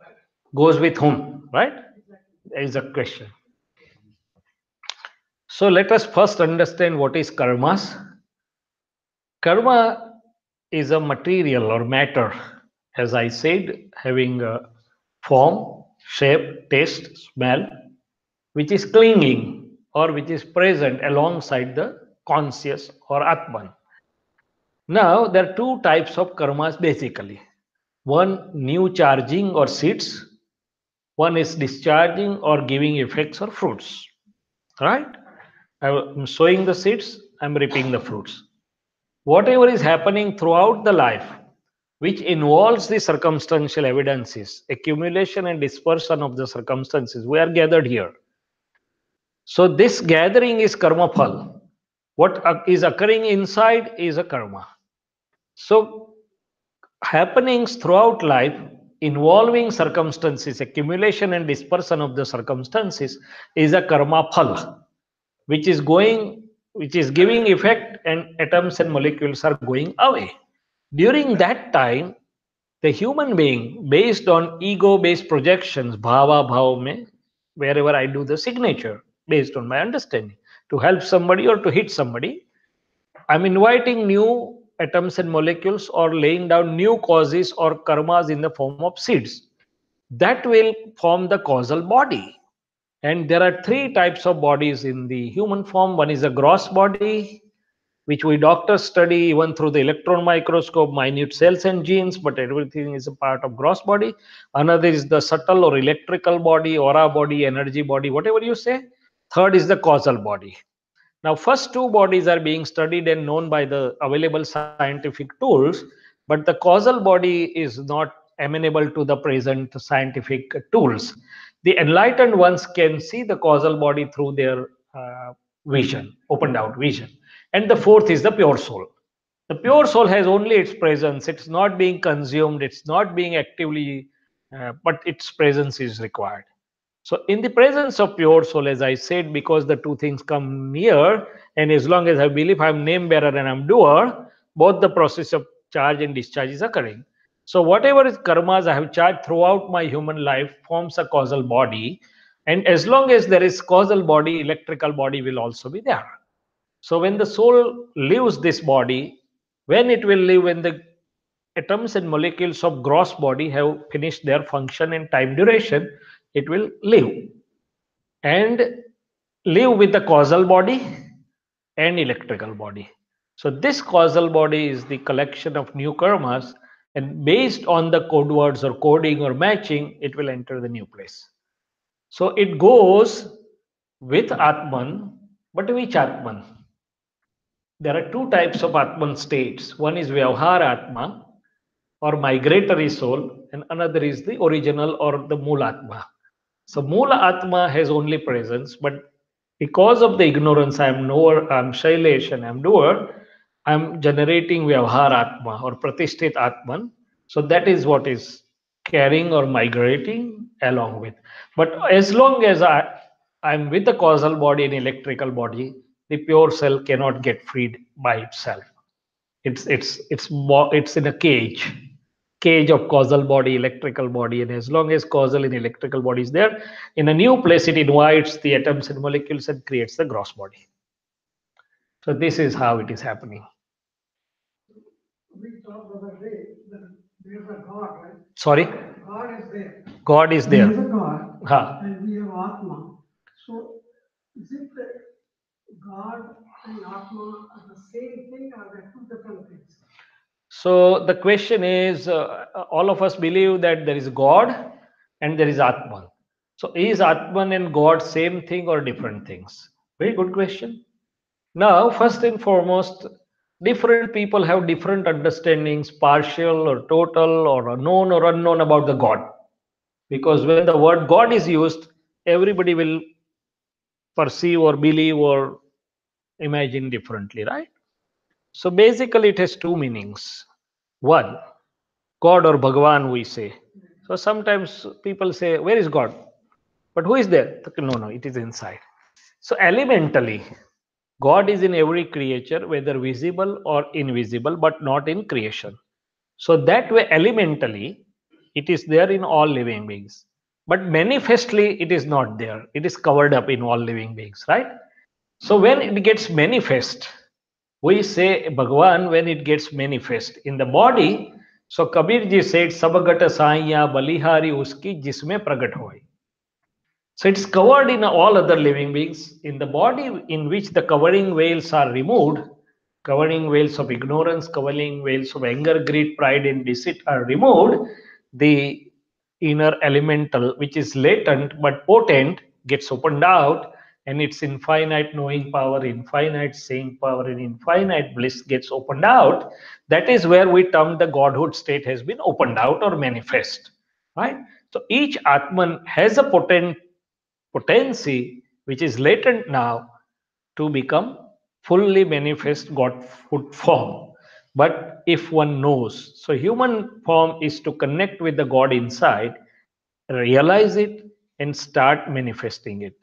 goes with whom, right? That is a question. So let us first understand what is karmas. Karma is a material or matter, as I said, having a form, shape, taste, smell, which is clinging or which is present alongside the conscious or Atman. Now, there are two types of karmas basically. One, new charging or seeds. One is discharging or giving effects or fruits. Right? I'm sowing the seeds, I'm reaping the fruits. Whatever is happening throughout the life, which involves the circumstantial evidences, accumulation and dispersion of the circumstances, we are gathered here. So, this gathering is karma phal. What is occurring inside is a karma. So, happenings throughout life involving circumstances, accumulation and dispersion of the circumstances is a karma phal, which is going, which is giving effect, and atoms and molecules are going away. During that time, the human being, based on ego-based projections, bhava bhav mein, wherever I do the signature, based on my understanding, to help somebody or to hit somebody, I'm inviting new atoms and molecules or laying down new causes or karmas in the form of seeds. That will form the causal body. And there are three types of bodies in the human form. One is a gross body, which we doctors study even through the electron microscope, minute cells and genes, but everything is a part of gross body. Another is the subtle or electrical body, aura body, energy body, whatever you say. Third is the causal body. Now, first two bodies are being studied and known by the available scientific tools, but the causal body is not amenable to the present scientific tools. The enlightened ones can see the causal body through their vision, opened out vision. And the fourth is the pure soul. The pure soul has only its presence, it's not being consumed, it's not being actively, but its presence is required. So, in the presence of pure soul, as I said, because the two things come near, and as long as I believe I'm name bearer and I'm doer, both the process of charge and discharge is occurring. So, whatever is karmas I have charged throughout my human life forms a causal body, and as long as there is causal body, electrical body will also be there. So, when the soul leaves this body, when it will leave, when the atoms and molecules of gross body have finished their function and time duration, it will leave and live with the causal body and electrical body. So this causal body is the collection of new karmas, and based on the code words or coding or matching, it will enter the new place. So it goes with Atman, but which Atman? There are two types of Atman states. One is Vyavhar Atma or migratory soul, and another is the original or the Moolatma. So Moola Atma has only presence, but because of the ignorance, I am knower, I am Shailesh and I am doer, I am generating Vyavhar Atma or Pratisthit Atman. So that is what is carrying or migrating along with. But as long as I am with the causal body and electrical body, the pure cell cannot get freed by itself. It's in a cage of causal body, electrical body, and as long as causal and electrical body is there, in a new place it invites the atoms and molecules and creates the gross body. So this is how it is happening. We talked the other day that there's a God, right? Sorry, God is there. God is There there. is a God, Ha. and we have Atma. So, is it that God and Atma are the same thing, or they're two different things? So the question is, all of us believe that there is God and there is Atman. So is Atman and God same thing or different things? Very good question. Now, first and foremost, different people have different understandings, partial or total or known or unknown about the God. Because when the word God is used, everybody will perceive or believe or imagine differently, right? So basically, it has two meanings. One, God or Bhagwan, we say. So sometimes people say, where is God? But who is there? No, no, it is inside. So elementally, God is in every creature, whether visible or invisible, but not in creation. So that way, elementally, it is there in all living beings. But manifestly, it is not there. It is covered up in all living beings, right? So when it gets manifest, we say Bhagwan when it gets manifest in the body. So Kabir ji said, Sabagata Saiya Balihari Uski Jisme Pragat Hoy. So it's covered in all other living beings. In the body in which the covering veils are removed, covering veils of ignorance, covering veils of anger, greed, pride, and deceit are removed, the inner elemental, which is latent but potent, gets opened out, and its infinite knowing power, infinite seeing power, and infinite bliss gets opened out. That is where we term the Godhood state has been opened out or manifest. Right? So each Atman has a potency which is latent now to become fully manifest Godhood form. But if one knows, so human form is to connect with the God inside, realize it, and start manifesting it.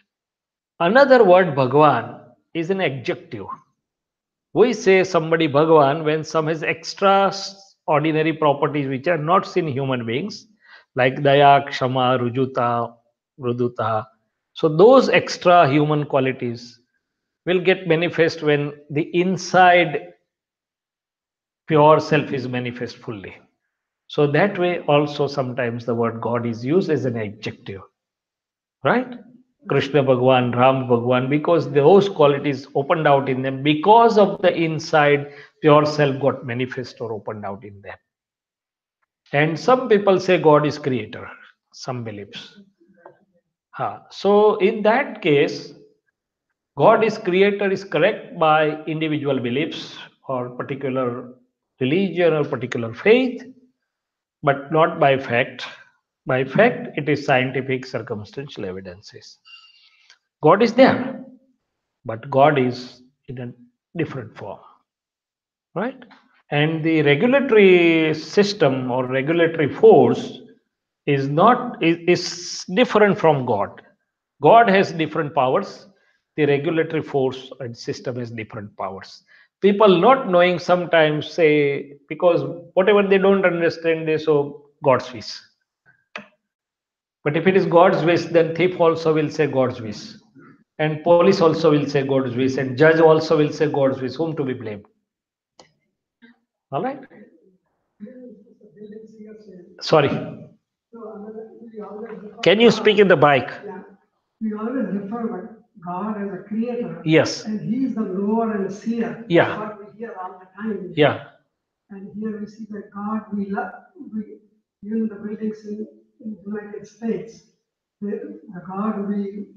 Another word, Bhagwan, is an adjective. We say somebody Bhagwan when some has extraordinary properties which are not seen in human beings, like Daya, Kshama, Rujuta, Ruduta. So those extra human qualities will get manifest when the inside pure self is manifest fully. So that way also sometimes the word God is used as an adjective, right? Krishna Bhagwan, Ram Bhagwan, because those qualities opened out in them because of the inside pure self got manifest or opened out in them. And some people say God is creator, some beliefs. So in that case, God is creator is correct by individual beliefs or particular religion or particular faith, but not by fact. By fact, it is scientific circumstantial evidences. God is there, but God is in a different form, right? And the regulatory system or regulatory force is not is different from God. God has different powers. The regulatory force and system has different powers. People not knowing sometimes say, because whatever they don't understand, they so God's wish. But if it is God's wish, then thief also will say God's wish. And police also will say God's wish. And judge also will say God's wish. Whom to be blamed? All right? Sorry. Can you speak in the mic? Yeah. We always refer to God as a creator. Yes. And He is the knower and seer. Yeah. That's what we hear all the time. Yeah. And here we see that God we love, even the buildings in the United States, the God we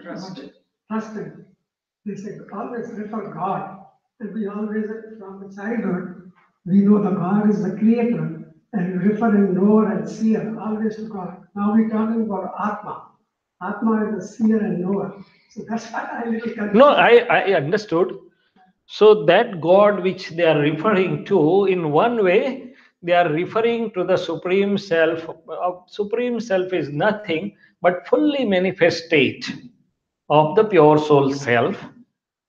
trusted. They say always refer God. And we always, from the childhood, we know the God is the creator. And we refer in knower and seer always to God. Now we're talking about Atma. Atma is the seer and knower. So that's why I little confused. No, I understood. So that God which they are referring to, in one way, they are referring to the Supreme Self. Supreme Self is nothing but fully manifest state of the pure soul self,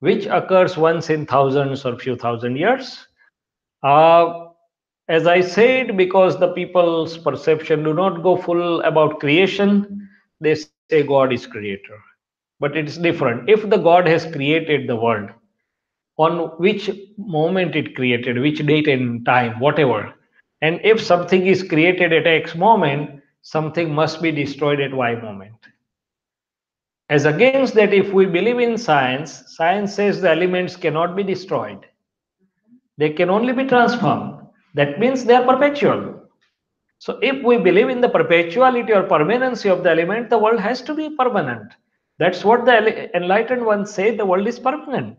which occurs once in thousands or few thousand years. Uh, as I said, because the people's perception do not go full about creation, they say God is creator. But it's different. If the God has created the world, on which moment it created, which date and time, whatever, and if something is created at X moment, something must be destroyed at Y moment. As against that, if we believe in science, science says the elements cannot be destroyed. They can only be transformed. That means they are perpetual. So if we believe in the perpetuality or permanency of the element, the world has to be permanent. That's what the enlightened ones say, the world is permanent.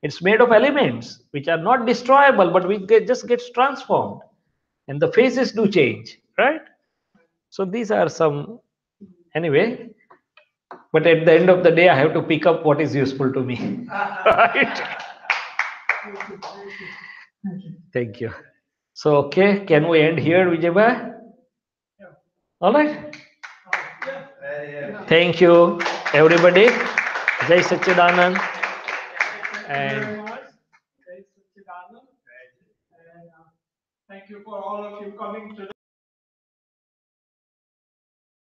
It's made of elements which are not destroyable, but just gets transformed. And the phases do change, right? So these are some, anyway. But at the end of the day, I have to pick up what is useful to me. Right? Thank you. So, okay, can we end here, Vijay? All right. Thank you, everybody. Jai Sachidanand. Thank you And very much. Jai Satchidanand. And thank you for all of you coming today.